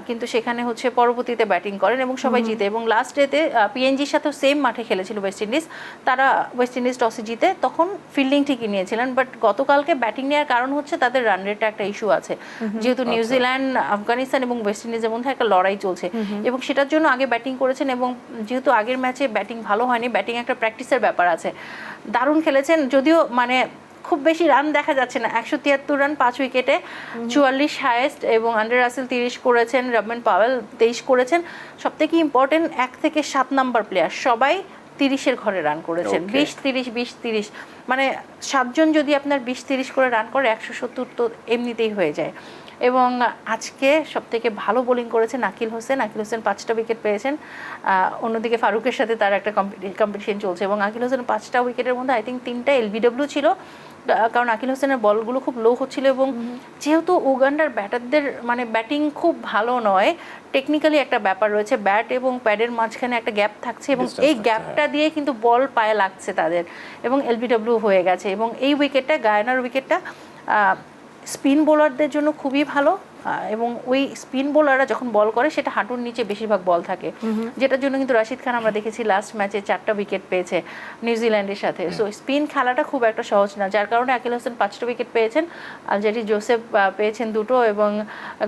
কিন্তু সেখানে হচ্ছে পরবর্তীতে ব্যাটিং করেন এবং সবাই জিতে। এবং লাস্ট ডেতে পিএনজির সাথে সেম মাঠে খেলেছিল ওয়েস্ট ইন্ডিজ, তারা ওয়েস্ট ইন্ডিজ টসে জিতে তখন ফিল্ডিং ঠিকই নিয়েছিলেন, বাট গতকালকে ব্যাটিং নেওয়ার কারণ হচ্ছে তাদের রান রেটে একটা ইস্যু আছে, যেহেতু নিউজিল্যান্ড, আফগানিস্তান এবং ওয়েস্ট ইন্ডিজের মধ্যে একটা লড়াই চলছে এবং সেটার জন্য আগে ব্যাটিং করেছেন এবং যেহেতু আগের ম্যাচে ব্যাটিং ভালো হয়নি, ব্যাটিং একটা প্র্যাকটিসের ব্যাপার আছে। দারুণ খেলেছেন, যদিও মানে খুব বেশি রান দেখা যাচ্ছে না, 173 রান 5 উইকেটে, 44 হাইয়েস্ট, এবং আন্ডার রাসেল 30 করেছেন, রবমান পাওয়েল 23 করেছেন। সবথেকে ইম্পর্টেন্ট 1 থেকে 7 নাম্বার প্লেয়ার সবাই 30-এর ঘরে রান করেছেন। 20-30 মানে 7 জন যদি আপনার 20-30 করে রান করে 170 তো এমনিতেই হয়ে যায়। এবং আজকে সবথেকে ভালো বোলিং করেছেন আকিল হোসেন। 5টা উইকেট পেয়েছেন, অন্যদিকে ফারুকের সাথে তার একটা কম্পিটিশন চলছে এবং আকিল হোসেন 5টা উইকেটের মধ্যে আই থিঙ্ক 3টা এলবিডব্লিউ ছিল, কারণ আকিল হোসেনের বলগুলো খুব লো হচ্ছিল এবং যেহেতু উগান্ডার ব্যাটারদের মানে ব্যাটিং খুব ভালো নয়, টেকনিক্যালি একটা ব্যাপার রয়েছে, ব্যাট এবং প্যাডের মাঝখানে একটা গ্যাপ থাকছে এবং এই গ্যাপটা দিয়ে কিন্তু বল পায়ে লাগছে তাদের এবং এলবিডব্লিউ হয়ে গেছে। এবং এই উইকেটটা, গায়ানার উইকেটটা স্পিন বোলারদের জন্য খুবই ভালো এবং ওই স্পিন বোলাররা যখন বল করে সেটা হাঁটুর নিচে বেশিরভাগ বল থাকে, যেটার জন্য কিন্তু রাশিদ খান আমরা দেখেছি লাস্ট ম্যাচে 4টা উইকেট পেয়েছে নিউজিল্যান্ডের সাথে। সো স্পিন খেলাটা খুব একটা সহজ না, যার কারণে আকিল হোসেন 5টা উইকেট পেয়েছেন, আলজারি জোসেফ পেয়েছেন 2টো এবং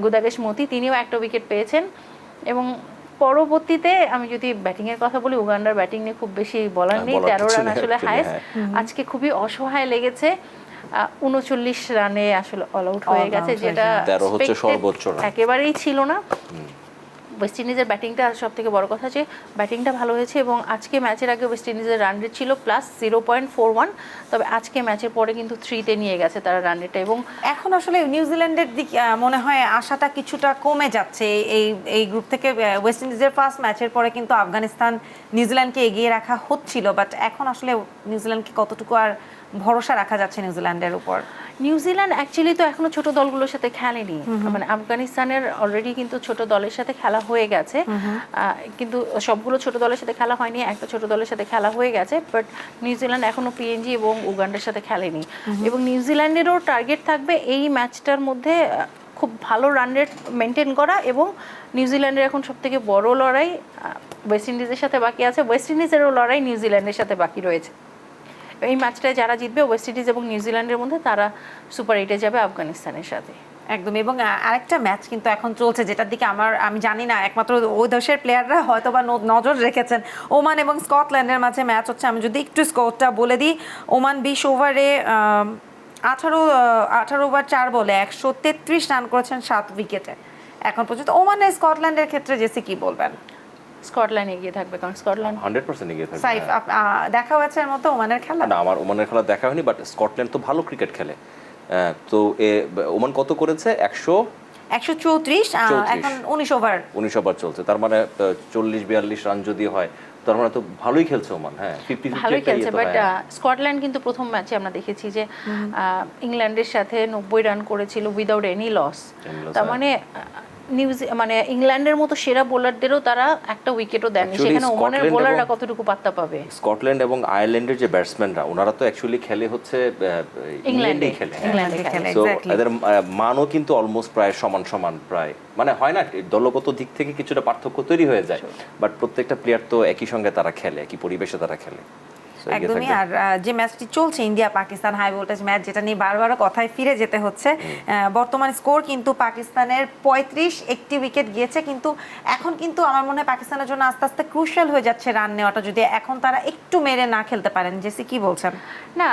গুদাগেশ মতি তিনিও 1টা উইকেট পেয়েছেন। এবং পরবর্তীতে আমি যদি ব্যাটিং এর কথা বলি, উগান্ডার ব্যাটিং নিয়ে খুব বেশি বলার নেই, 13 রান আসলে হাইয়েস্ট। আজকে খুবই অসহায় লেগেছে, 39 রানে আসলে অল আউট হয়ে গেছে, যেটা একেবারেই ছিল না। ওয়েস্ট ইন্ডিজের ব্যাটিংটা সব থেকে বড় কথা, যে ব্যাটিংটা ভালো হয়েছে এবং আজকে ম্যাচের আগে ওয়েস্ট ইন্ডিজের রান রেট ছিল +0.41, তবে আজকে ম্যাচের পরে কিন্তু 3-তে নিয়ে গেছে তারা রান রেটটা। এবং এখন আসলে নিউজিল্যান্ডের দিক মনে হয় আশাটা কিছুটা কমে যাচ্ছে এই গ্রুপ থেকে। ওয়েস্ট ইন্ডিজের ফার্স্ট ম্যাচের পরে কিন্তু আফগানিস্তান নিউজিল্যান্ডকে এগিয়ে রাখা হচ্ছিল, বাট এখন আসলে নিউজিল্যান্ডকে কতটুকু আর ভরসা রাখা যাচ্ছে নিউজিল্যান্ডের উপর? নিউজিল্যান্ড অ্যাকচুয়ালি তো এখনো ছোট দলগুলোর সাথে খেলেনি, মানে আফগানিস্তানের অলরেডি কিন্তু ছোট দলের সাথে খেলা হয়ে গেছে, কিন্তু সবগুলো ছোট দলের সাথে খেলা হয়নি, একটা ছোট দলের সাথে খেলা হয়ে গেছে, বাট নিউজিল্যান্ড এখনো পিএনজি এবং উগান্ডার সাথে খেলেনি। এবং নিউজিল্যান্ডেরও টার্গেট থাকবে এই ম্যাচটার মধ্যে খুব ভালো রান রেট মেনটেন করা, এবং নিউজিল্যান্ডের এখন সবথেকে বড় লড়াই ওয়েস্ট ইন্ডিজের সাথে বাকি আছে, ওয়েস্ট ইন্ডিজেরও লড়াই নিউজিল্যান্ডের সাথে বাকি রয়েছে। এই ম্যাচটায় যারা জিতবে ওয়েস্ট ইন্ডিজ এবং নিউজিল্যান্ডের মধ্যে, তারা সুপার 8-এ যাবে আফগানিস্তানের সাথে। একদম। এবং আরেকটা ম্যাচ কিন্তু এখন চলছে, যেটার দিকে আমি জানি না, একমাত্র ওই দেশের প্লেয়াররা হয়তো বা নজর রেখেছেন। ওমান এবং স্কটল্যান্ডের মাঝে ম্যাচ হচ্ছে। আমি যদি একটু স্কোরটা বলে দিই, ওমান 20 ওভারে 18 ওভার 4 বলে 133 রান করেছেন 7 উইকেটে এখন পর্যন্ত। ওমানের স্কটল্যান্ডের ক্ষেত্রে জেসি কি বলবেন? স্কটল্যান্ড এগিয়ে থাকবে, কারণ স্কটল্যান্ড 100% এগিয়ে থাকবে। সাইফ, দেখা হয়েছে এর মতো ওমানের খেলা? না, আমার ওমানের খেলা দেখা হয়নি, বাট স্কটল্যান্ড তো ভালো ক্রিকেট খেলে। তো ওমান কত করেছে? 134, এখন 19 ওভার চলছে, তার মানে 40-42 রান যদি হয়, তার মানে তো ভালোই খেলছে ওমান। হ্যাঁ, 50-50 ভালোই খেলছে, বাট স্কটল্যান্ড কিন্তু প্রথম ম্যাচে আমরা দেখেছি যে ইংল্যান্ডের সাথে 90 রান করেছিল উইদাউট এনি লস। তার মানে ইংল্যান্ডের মতো সেরা বোলারদেরও তারা একটা উইকেটও দেননি, সেখানে ওমানের বোলাররা কতটুকু পাত্তা পাবে? স্কটল্যান্ড এবং আয়ারল্যান্ডের যে ব্যাটসম্যানরা, ওনারা তো অ্যাকচুয়ালি খেলে হচ্ছে ইংল্যান্ডেই খেলে, তো এদের মানও কিন্তু অলমোস্ট প্রায় সমান প্রায়, মানে হয় না দলগত দিক থেকে কিছুটা পার্থক্য তৈরি হয়ে যায়, বাট প্রত্যেকটা প্লেয়ার তো একই সঙ্গে তারা খেলে, একই পরিবেশে তারা খেলে। একদমই। আর যে ম্যাচটি চলছে India Pakistan high voltage match, যেটা নিয়ে বারবার কথায় ফিরে যেতে হচ্ছে, বর্তমান স্কোর কিন্তু পাকিস্তানের 35, একটি উইকেট গিয়েছে, কিন্তু এখন কিন্তু আমার মনে হয় পাকিস্তানের জন্য আস্তে আস্তে ক্রুশিয়াল হয়ে যাচ্ছে রান নেওয়াটা, যদি এখন তারা একটু মেরে না খেলতে পারেন। জেসি কি বলছেন? না,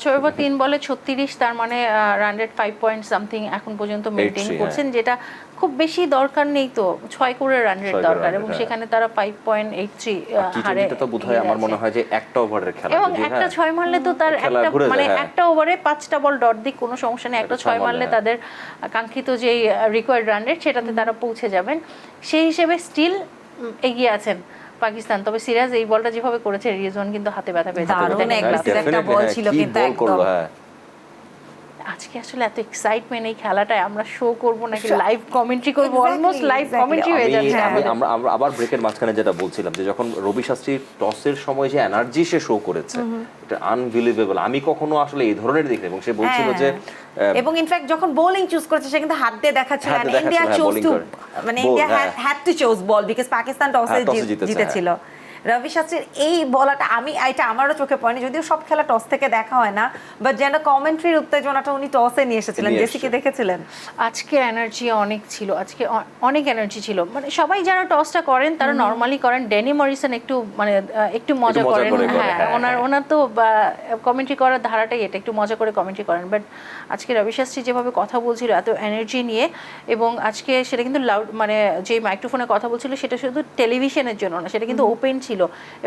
6 ওভার 3 বলে 36, তার মানে রান রেট 5 পয়েন্ট সামথিং এখন পর্যন্ত মেনটেন করছেন, যেটা খুব বেশি দরকার নেই, তো 6 করে রান রেট দরকার, এবং সেখানে তারা 5.83 হারে। এটা তো বোধহয় আমার মনে হয় যে একটা ওভারের খেলা, এবং একটা 6 মারলে তো তার একটা মানে একটা ওভারে 5টা বল ডট দিক কোনো সমস্যা নেই, একটা 6 মারলে তাদের কাঙ্ক্ষিত যে রিকোয়ার্ড রান রেট সেটাতে তারা পৌঁছে যাবেন। সেই হিসেবে স্টিল এগিয়ে আছেন পাকিস্তান, তবে সিরাজ এই বলটা যেভাবে করেছে রিজওয়ান কিন্তু হাতে ব্যথা পেয়েছে। দারুণ দেখেন aggressive class-এ। একটা বল ছিল কিন্তু একদম। আজকে আসলে এত এক্সাইটমেন্ট এই খেলাটায়, আমরা শো করব নাকি লাইভ কমেন্ট্রি করব, অলমোস্ট লাইভ কমেন্ট্রি হয়ে যাচ্ছে আমাদের। আমরা আবার ব্রেকের মাঝখানে যেটা বলছিলাম যে যখন রবি শাস্ত্রী টসের সময় যে এনার্জি সে শো করেছে, এটা আনবিলিভেবল। আমি কখনো আসলে এই ধরনের দেখিনি, এবং সে বলছিল যে এবং ইনফ্যাক্ট যখন বোলিং চুজ করেছে সে কিন্তু হাত দিয়ে দেখাচ্ছিল, হাত দিয়ে ইন্ডিয়া দেখাচ্ছিল, চোজ bowling টু, করে। মানে Ball, ইন্ডিয়া হ্যাঁ। Had to choose ball because Pakistan টসে toss এ জিতেছে, জিতেছিল। রবি শাস্ত্রীর এই বলাটা এটা আমারও চোখে পড়েনি, যদিও সব খেলা টস থেকে দেখা হয় না, বাট যেন কমেন্ট্রির উত্তেজনাটা উনি টসে নিয়ে এসেছিলেন। নিয়ে জেসি কি দেখেছিলেন? আজকে এনার্জি অনেক ছিল, আজকে অনেক এনার্জি ছিল। মানে সবাই যারা টসটা করেন তারা নর্মালি করেন, ড্যানি মরিসন একটু মানে একটু মজা করেন, হ্যাঁ ওনার তো কমেন্ট্রি করার ধারাটাই এটা, একটু মজা করে কমেন্ট্রি করেন। বাট আজকে রবি শাস্ত্রী যেভাবে কথা বলছিল এত এনার্জি নিয়ে, এবং আজকে সেটা কিন্তু লাউড, মানে যে মাইক্রোফোনে কথা বলছিল সেটা শুধু টেলিভিশনের জন্য না, সেটা কিন্তু ওপেন ছিল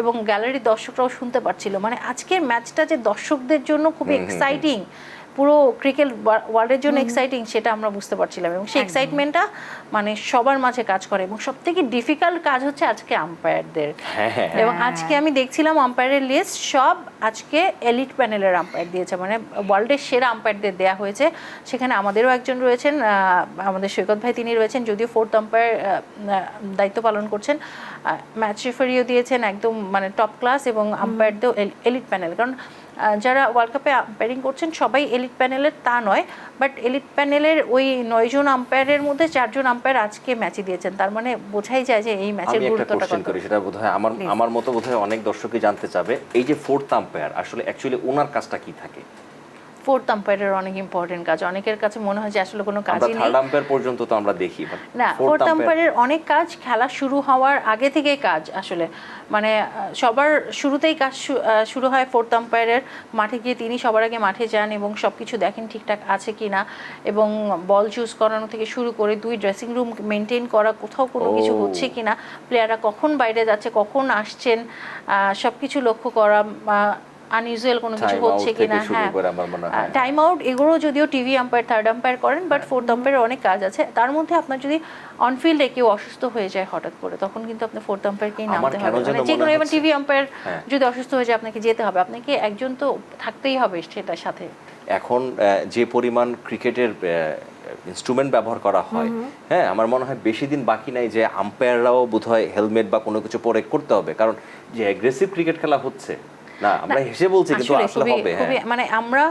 এবং গ্যালারির দর্শকরাও শুনতে পাচ্ছিল। মানে আজকের ম্যাচটা যে দর্শকদের জন্য খুব এক্সাইটিং, পুরো ক্রিকেট ওয়ার্ল্ডের জন্য এক্সাইটিং, সেটা আমরা বুঝতে পারছিলাম। এবং সেই এক্সাইটমেন্টটা মানে সবার মাঝে কাজ করে। এবং সব থেকে ডিফিকাল্ট কাজ হচ্ছে আজকে আম্পায়ারদের। এবং আজকে আমি দেখছিলাম আম্পায়ারের লিস্ট সব আজকে এলিট প্যানেলের আম্পায়ার দিয়েছে, মানে ওয়ার্ল্ডের সেরা আম্পায়ারদের দেওয়া হয়েছে। সেখানে আমাদেরও একজন রয়েছেন, আমাদের সৈকত ভাই, তিনি রয়েছেন, যদিও ফোর্থ আম্পায়ার দায়িত্ব পালন করছেন। ম্যাচ রেফারিও দিয়েছেন একদম মানে টপ ক্লাস, এবং আম্পায়ারদেরও এলিট প্যানেল। কারণ যারা ওয়ার্ল্ড কাপে আম্পায়ারিং করছেন সবাই এলিট প্যানেলের তা নয়, বাট এলিট প্যানেলের ওই 9 জন আম্পায়ারের মধ্যে 4 জন আম্পায়ার আজকে ম্যাচে দিয়েছেন। তার মানে বোঝাই যায় যে এই ম্যাচের গুরুত্বটা কত। সেটা বোধহয় আমার মতো বোধহয় অনেক দর্শকই জানতে চাবে, এই যে ফোর্থ আম্পায়ার আসলে অ্যাকচুয়ালি ওনার কাজটা কি থাকে? ফোর্থ আম্পায়ারের অনেক ইম্পর্টেন্ট কাজ, অনেকের কাছে মনে হয় যে আসলে কোনো কাজই নেই। থার্ড আম্পায়ার পর্যন্ত তো আমরা দেখি না, ফোর্থ আম্পায়ারের অনেক কাজ, খেলা শুরু হওয়ার আগে থেকেই কাজ আসলে, মানে সবার শুরুতেই কাজ শুরু হয় ফোর্থ আম্পায়ারের। মাঠে গিয়ে তিনি সবার আগে মাঠে যান এবং সব কিছু দেখেন ঠিকঠাক আছে কি না, এবং বল চুজ করানো থেকে শুরু করে 2 ড্রেসিং রুম মেনটেন করা, কোথাও কোনো কিছু হচ্ছে কি না, প্লেয়াররা কখন বাইরে যাচ্ছে, কখন আসছেন, সব কিছু লক্ষ্য করা, আনইউজুয়াল কোনো কিছু হচ্ছে কিনা, হ্যাঁ টাইম আউট, এগুলো যদিও টিভি আম্পায়ার থার্ড আম্পায়ার করেন, বাট ফোর্থ আম্পায়ারের অনেক কাজ আছে। তার মধ্যে আপনার যদি অনফিল্ডে কেউ অসুস্থ হয়ে যায় হঠাৎ করে, তখন কিন্তু আপনি ফোর্থ আম্পায়ারকেই নামতে হবে। মানে যে কোনো, এবার টিভি আম্পায়ার যদি অসুস্থ হয়ে যায় আপনাকে যেতে হবে, আপনাকে একজন তো থাকতেই হবে সেটার সাথে। এখন যে পরিমাণ ক্রিকেটের ইনস্ট্রুমেন্ট ব্যবহার করা হয়, হ্যাঁ আমার মনে হয় বেশি দিন বাকি নাই যে আম্পায়াররাও বোধহয় হেলমেট বা কোনো কিছু পরে করতে হবে, কারণ যে অ্যাগ্রেসিভ ক্রিকেট খেলা হচ্ছে না, আমরা হেসে বলছি কিন্তু আসলে হবে। মানে আমরা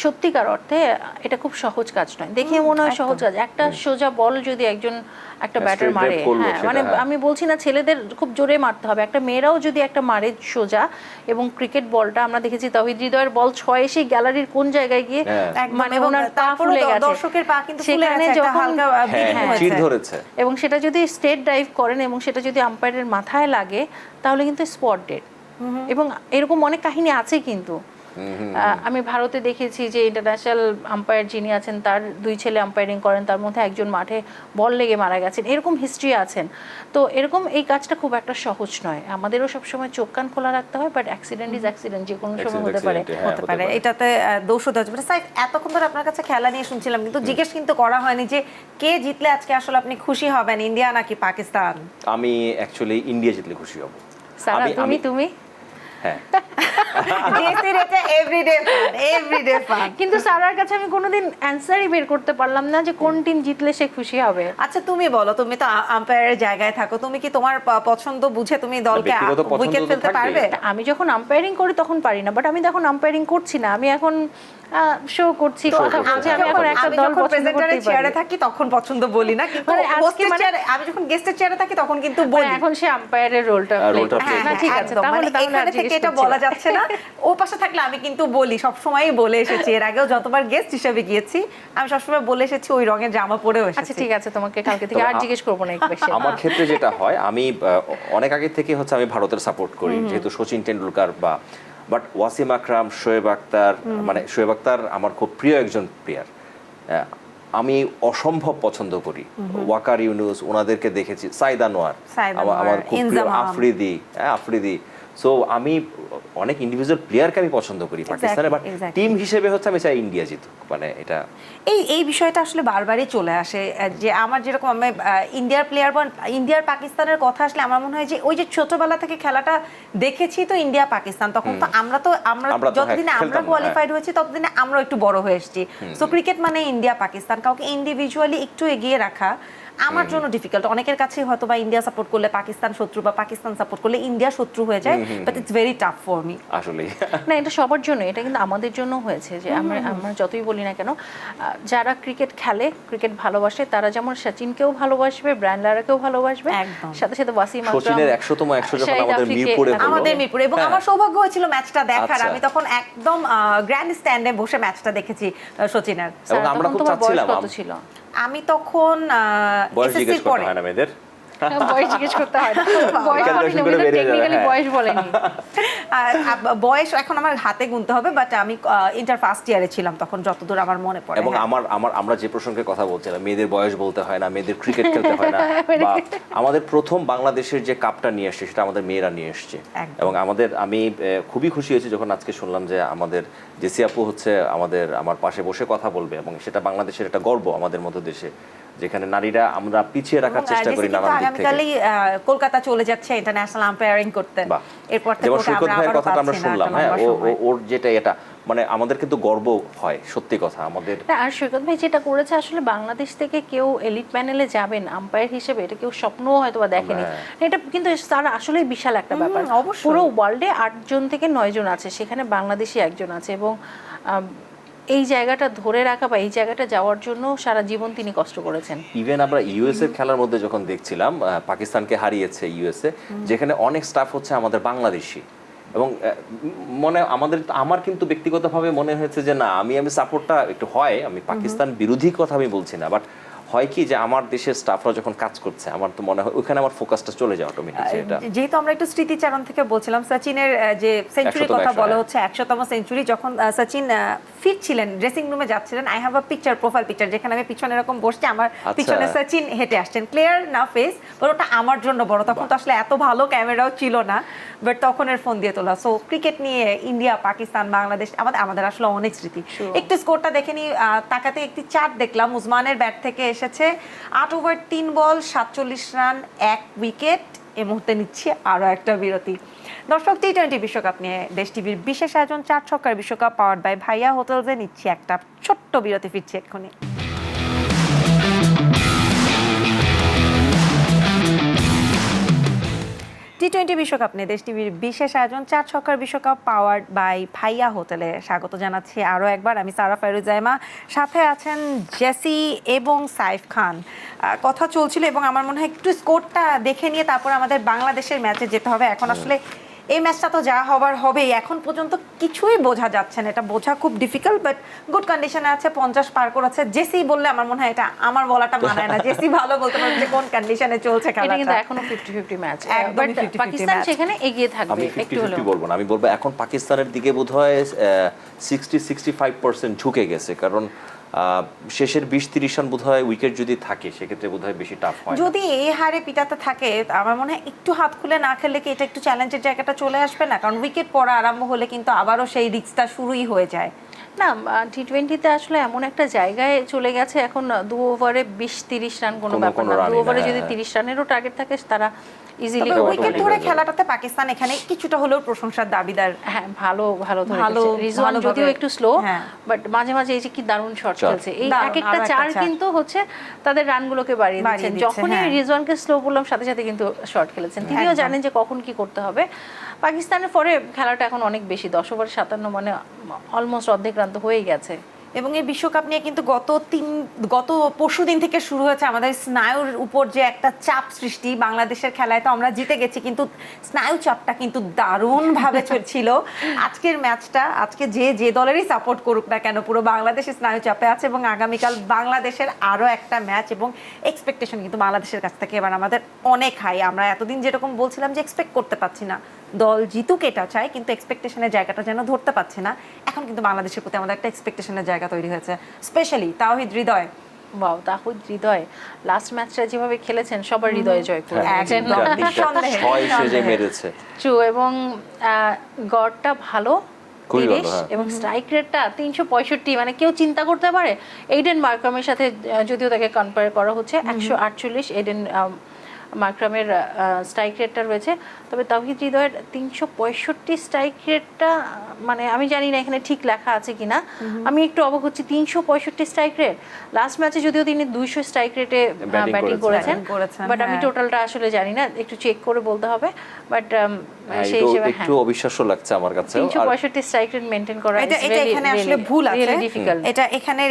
সত্যিকার অর্থে এটা খুব সহজ কাজ নয়, দেখে মনে হয় সহজ কাজ। একটা সোজা বল যদি একটা ব্যাটার মারে, হ্যাঁ মানে আমি বলছি না ছেলেদের খুব জোরে মারতে হবে, একটা মেয়েরাও যদি একটা মারে সোজা, এবং ক্রিকেট বলটা আমরা দেখেছি তাওহিদ হৃদয়ের বল 6 এসে গ্যালারির কোন জায়গায় গিয়ে মানে ওনার পা ফুলে গেছে, দর্শকের পা কিন্তু ফুলে গেছে, একটা হালকা চিড় ধরেছে, এবং সেটা যদি স্টেট ড্রাইভ করেন এবং সেটা যদি আম্পায়ারের মাথায় লাগে তাহলে কিন্তু স্পট ডেড। এবং এরকম অনেক কাহিনী আছে কিন্তু। আমি ভারতে দেখেছি যে ইন্টারন্যাশনাল আম্পায়ার যিনি আছেন তার 2 ছেলে আম্পায়ারিং করেন, তার মধ্যে একজন মাঠে বল লেগে মারা গেছেন, এরকম হিস্ট্রি আছেন। তো এরকম এই কাজটা খুব একটা সহজ নয়, আমাদেরও সবসময় চোখ কান খোলা রাখতে হয়, বাট অ্যাক্সিডেন্ট ইজ অ্যাক্সিডেন্ট, যে কোনো সময় হতে পারে। এটাতে দোষ হতে হচ্ছে। স্যার এতক্ষণ ধরে আপনার কাছে খেলা নিয়ে শুনছিলাম, কিন্তু জিজ্ঞেস কিন্তু করা হয়নি যে কে জিতলে আজকে আসলে আপনি খুশি হবেন, ইন্ডিয়া নাকি পাকিস্তান? আমি অ্যাকচুয়ালি ইন্ডিয়া জিতলে খুশি হব। সারা তুমি হ্যাঁ কিন্তু সারার কাছে আমি কোনোদিন অ্যানসারই বের করতে পারলাম না যে কোন টিম জিতলে সে খুশি হবে। আচ্ছা তুমি বলো, তুমি তো আম্পায়ারের জায়গায় থাকো, তুমি কি তোমার পছন্দ বুঝে তুমি দলকে উইকেট ফেলতে পারবে? আমি যখন আম্পায়ারিং করি তখন পারি না, বাট আমি এখন আম্পায়ারিং করছি না, আমি এখন শো করছি, কথা বলছি, আমি এখন একটা দল পছন্দ করতে পারি। চেয়ারে থাকি তখন পছন্দ বলি না, কিন্তু আমি যখন গেস্টের চেয়ারে থাকি তখন কিন্তু বলি। এখন সে আম্পায়ারের রোলটা প্লে করে। না ঠিক আছে, তাহলে এখানে থেকে এটা বলা যাচ্ছে না, ও পাশে থাকলে আমি কিন্তু বলি, সবসময়ই বলে এসেছি, এর আগেও যতবার গেস্ট হিসেবে গিয়েছি আমি সবসময় বলে এসেছি, ওই রঙের জামা পরেও এসেছি। আচ্ছা ঠিক আছে, তোমাকে কালকে থেকে আর জিজ্ঞেস করবো না। আমার ক্ষেত্রে যেটা হয়, আমি অনেক আগে থেকে হচ্ছে আমি ভারতের সাপোর্ট করি, যেহেতু সচিন টেন্ডুলকার বাট ওয়াসিম আকরাম, শোয়েব আখতার, মানে শোয়েব আখতার আমার খুব প্রিয় একজন প্লেয়ার, আমি অসম্ভব পছন্দ করি। ওয়াকার ইউনুস, ওনাদেরকে দেখেছি, সাইদ আনোয়ার আমার খুব প্রিয়, আফ্রিদি, সো আমি অনেক ইন্ডিভিজুয়াল প্লেয়ারকে আমি পছন্দ করি পাকিস্তানে, বাট exactly. টিম হিসেবে হচ্ছে আমি চাই ইন্ডিয়া জিতুক, মানে এটা এই বিষয়টা আসলে বারবারই চলে আসে যে আমার যেরকম আমি ইন্ডিয়ার প্লেয়ার বা ইন্ডিয়ার পাকিস্তানের কথা আসলে আমার মনে হয় যে ওই যে ছোটবেলা থেকে খেলাটা দেখেছি তো ইন্ডিয়া পাকিস্তান, তখন তো আমরা আমরা তো যতদিনে আমরা খেলতাম না, কোয়ালিফাইড হয়েছি ততদিনে আমরা একটু বড় হয়ে এসেছি। সো ক্রিকেট মানে ইন্ডিয়া পাকিস্তান, কাউকে ইন্ডিভিজুয়ালি একটু এগিয়ে রাখা আমার জন্য ডিফিকাল্ট। অনেকের কাছে হয়তো বা ইন্ডিয়া সাপোর্ট করলে পাকিস্তান শত্রু বা পাকিস্তান সাপোর্ট করলে ইন্ডিয়া শত্রু হয়ে যায়, but it's very tough for me. আসলে না, এটা সবার জন্য, এটা কিন্তু আমাদের জন্য হয়েছে যে আমরা যতই বলি না কেন, যারা ক্রিকেট খেলে, ক্রিকেট ভালোবাসে, তারা যেমন সচিনকেও ভালোবাসবে, ব্রায়ান লারাকেও ভালোবাসবে, একদম। সাথে সাথে ওয়াসিম আকরাম, সচিনের 100তম 100 যখন শাহিদ আমাদের আফ্রিদি, মিরপুরে হলো, আমাদের মিরপুরে, এবং হ্যাঁ। আমার সৌভাগ্য হয়েছিল ম্যাচটা দেখার। আচ্ছা। আমি তখন একদম গ্র্যান্ড স্ট্যান্ডে বসে ম্যাচটা দেখেছি সচিনের। এবং আমরা তখন খুব তোমার বয়স চাচ্ছিলাম কত ছিল? আমি তখন বয়স এসএসসির জিজ্ঞেস পরে করতে হয় না মেয়েদের। বয়স জিজ্ঞেস করতে হয় না, বয়স Calculation বলেনি, করে বেরিয়ে যাবে, টেকনিক্যালি হ্যাঁ। বয়স বলেনি। বয়স এখন আমার হাতে গুনতে হবে, বাট আমি ইন্টার ফার্স্ট ইয়ারে ছিলাম তখন, যতদূর আমার মনে পড়ে। এবং হ্যাঁ। আমরা যে প্রসঙ্গে কথা বলছিলাম, মেয়েদের বয়স বলতে হয় না, মেয়েদের ক্রিকেট খেলতে হয় না, বা আমাদের প্রথম বাংলাদেশের যে কাপটা নিয়ে এসছে সেটা আমাদের মেয়েরা নিয়ে এসছে। একদম। এবং আমি খুবই খুশি হয়েছি যখন আজকে শুনলাম যে আমাদের জেসি আপু হচ্ছে আমার পাশে বসে কথা বলবে, এবং সেটা বাংলাদেশের একটা গর্ব আমাদের মতো দেশে, যেখানে নারীরা আমরা পিছিয়ে রাখার চেষ্টা করি নানান দিক থেকে। আগামীকালই কলকাতা চলে যাচ্ছে ইন্টারন্যাশনাল আম্পায়ারিং করতে। বাহ। এরপর থেকে যেমন ওকে সৈকত আমরা ভাইয়ের আবারও কথাটা আমরা পাচ্ছি না শুনলাম, একটা হ্যাঁ, লম্বা সময়। ওর যেটা এটা মানে আমাদের কিন্তু গর্ব হয়, সত্যি কথা আমাদের। না, আর সৈকত ভাই যেটা করেছে, আসলে বাংলাদেশ থেকে কেউ এলিট প্যানেলে যাবেন আম্পায়ার হিসেবে, এটা কেউ স্বপ্নও হয়তো বা দেখেনি। এটা কিন্তু তার আসলে বিশাল একটা ব্যাপার। অবশ্যই। পুরো ওয়ার্ল্ডে 8 জন থেকে 9 জন আছে, সেখানে বাংলাদেশি একজন আছে, এবং এই জায়গাটা ধরে রাখা বা এই জায়গাটা যাওয়ার জন্য সারা জীবন তিনি কষ্ট করেছেন। ইভেন আমরা ইউএসএ খেলার মধ্যে যখন দেখছিলাম, পাকিস্তানকে হারিয়েছে ইউএসএ, যেখানে অনেক স্টাফ হচ্ছে আমাদের বাংলাদেশি, এবং আমার কিন্তু ব্যক্তিগতভাবে মনে হয়েছে যে না, আমি সাপোর্টটা একটু হয়, আমি পাকিস্তান বিরোধী কথা আমি বলছি না, বাট হয় কি যে আমার দেশের স্টাফরা যখন কাজ করছে, আমার তো মনে হয় ওখানে আমার ফোকাসটা চলে যায় অটোমেটিক। এটা যেহেতু আমরা একটু স্মৃতিচারণ থেকে বলছিলাম, সচিনের যে সেঞ্চুরির 100তম কথা 100, বলা হচ্ছে, 100তম সেঞ্চুরি, যখন সচিন ফিট ছিলেন, ড্রেসিং রুমে যাচ্ছিলেন, I have a picture, profile picture, যেখানে আমি পিছনে এরকম বসছি, আমার আচ্ছা। পিছনে সচিন হেঁটে আসছেন, ক্লিয়ার না ফেস, বাট ওটা আমার জন্য বড়। তখন তো আসলে এত ভালো ক্যামেরাও ছিল না, বাট তখনের ফোন দিয়ে তোলা। সো ক্রিকেট নিয়ে ইন্ডিয়া, পাকিস্তান, বাংলাদেশ আমাদের আসলে অনেক স্মৃতি। একটু স্কোরটা দেখে নি, তাকাতে একটি চার্ট দেখলাম, উসমানের ব্যাট থেকে এসেছে 8 ওভার 3 বল 47 রান 1 উইকেট। এই মুহূর্তে নিচ্ছে আরো একটা বিরতি। দর্শক, টি-20 বিশ্বকাপ নিয়ে দেশ টিভির বিশেষ আয়োজন 4 ছক্কার বিশ্বকাপ পাওয়ার্ড বাই ভাইয়া হোটেলসে নিচ্ছে একটা ছোট্ট বিরতি, ফিরছে এক্ষুনি। টি-20 বিশ্বকাপ নিয়ে দেশ টিভির বিশেষ আয়োজন 4 ছক্কার বিশ্বকাপ পাওয়ার্ড বাই ভাইয়া হোটেলে স্বাগত জানাচ্ছি আরও একবার। আমি সারা ফারুজাইমা, সাথে আছেন জেসি এবং সাইফ খান। কথা চলছিল, এবং আমার মনে হয় একটু স্কোরটা দেখে নিয়ে তারপর আমাদের বাংলাদেশের ম্যাচে যেতে হবে। এখন আসলে এই ম্যাচটা তো যা হবার হবেই, এখন পর্যন্ত কিছুই বোঝা যাচ্ছে না, এটা বোঝা খুব ডিফিকাল্ট, বাট গুড কন্ডিশনে আছে, 50 পার করেছে। জেসি বললে আমার মনে হয় এটা আমার বলাটা মানায় না, জেসি ভালো বলতে পারবে যে কোন কন্ডিশনে চলছে এটা কিন্তু খেলাটা। এখনো 50-50 ম্যাচ, একদমই 50-50 পাকিস্তান ম্যাচ। সেখানে এগিয়ে থাকবে আমি একটু 50-50 হলেও। বলবো না, আমি বলবো এখন পাকিস্তানের দিকে বোধহয় 60-65% ঝুঁকে গেছে, কারণ শেষের 20-30 রান বোধহয় উইকেট যদি থাকে, সেক্ষেত্রে বোধহয় বেশি টাফ হয়। যদি এই হারে পিটাতে থাকে, আমার মনে হয় একটু হাত খুলে না খেললে কি এটা একটু চ্যালেঞ্জের জায়গাটা চলে আসবে না? কারণ উইকেট পড়া আরম্ভ হলে কিন্তু আবারও সেই রিস্কটা শুরুই হয়ে যায়। না, টি-20তে আসলে এমন একটা জায়গায় চলে গেছে এখন, 2 ওভারে 20-30 রান কোনো ব্যাপার না। 2 ওভারে যদি 30 রানেরও টার্গেট থাকে, তারা ইজিলি উইকেট ধরে খেলাটাতে পাকিস্তান এখানে কিছুটা হলেও প্রশংসার দাবিদার। হ্যাঁ, ভালো ধরে ভালো, খেলছে। রিজওয়ান ভালোভাবে- যদিও একটু স্লো, হ্যাঁ। বাট মাঝে মাঝে এই যে কি দারুণ শট খেলছে, এই দারুণ, এক একটা আরো একটা চার চার। কিন্তু হচ্ছে তাদের রানগুলোকে বাড়িয়ে দিচ্ছে। দিচ্ছে, যখনই হ্যাঁ। রিজওয়ানকে স্লো বললাম, সাথে সাথে কিন্তু শট খেলেছেন। তিনিও একদম। জানেন যে কখন কি করতে হবে। পাকিস্তানের পরে খেলাটা এখন অনেক বেশি, 10 ওভার 57, মানে অলমোস্ট অর্ধেক রান তো হয়েই গেছে। এবং এই বিশ্বকাপ নিয়ে কিন্তু গত পরশুদিন থেকে শুরু হয়েছে আমাদের স্নায়ুর উপর যে একটা চাপ সৃষ্টি। বাংলাদেশের খেলায় তো আমরা জিতে গেছি, কিন্তু স্নায়ু চাপটা কিন্তু দারুণভাবে চলছিল। আজকের ম্যাচটা, আজকে যে দলেরই সাপোর্ট করুক না কেন, পুরো বাংলাদেশের স্নায়ু চাপে আছে, এবং আগামীকাল বাংলাদেশের আরও একটা ম্যাচ, এবং এক্সপেকটেশন কিন্তু বাংলাদেশের কাছ থেকে এবার আমাদের অনেক হাই। আমরা এতদিন যেরকম বলছিলাম যে এক্সপেক্ট করতে পারছি না দল জিতুক, এটা চাই, কিন্তু এক্সপেকটেশনের জায়গাটা যেন ধরতে পারছি না। এখন কিন্তু বাংলাদেশের প্রতি আমাদের একটা এক্সপেকটেশনের জায়গা তৈরি হয়েছে, স্পেশালি তাওহিদ হৃদয় ওয়াও, তাহিদ হৃদয় লাস্ট ম্যাচটা যেভাবে খেলেছেন সবার হৃদয়ে জয় করে হ্যাঁ, দিয়েছেন। একদম। নিঃসন্দেহে, ছয় সে যে নিঃসন্দেহে। মেরেছে ট্রু, এবং গড়টা ভালো খুবই ভালো, 30, হ্যাঁ। এবং স্ট্রাইক রেটটা 365, মানে কেউ চিন্তা করতে পারে এইডেন মার্কামের সাথে যদিও তাকে কম্পেয়ার করা হচ্ছে 148 এইডেন মার্কামের স্ট্রাইক রেটটা রয়েছে, তবে তাওহিদ হৃদয়ের 365 স্ট্রাইক রেটটা মানে আমি জানি না এখানে ঠিক লেখা আছে কিনা, আমি একটু অবাক হচ্ছি 365 স্ট্রাইক রেট। লাস্ট ম্যাচে যদিও তিনি 200 স্ট্রাইক রেটে Batting ব্যাটিং করেছেন। করেছেন, বাট আমি হ্যাঁ। টোটালটা আসলে জানি না, একটু চেক করে বলতে হবে, বাট হ্যাঁ, সেই এটাও হিসেবে একটু অবিশ্বাস্য লাগছে আমার কাছে। 365 স্ট্রাইক রেট মেইনটেইন করা এটা এখানে আসলে ভুল আছে, ডিফিকাল্ট। এটা এখানের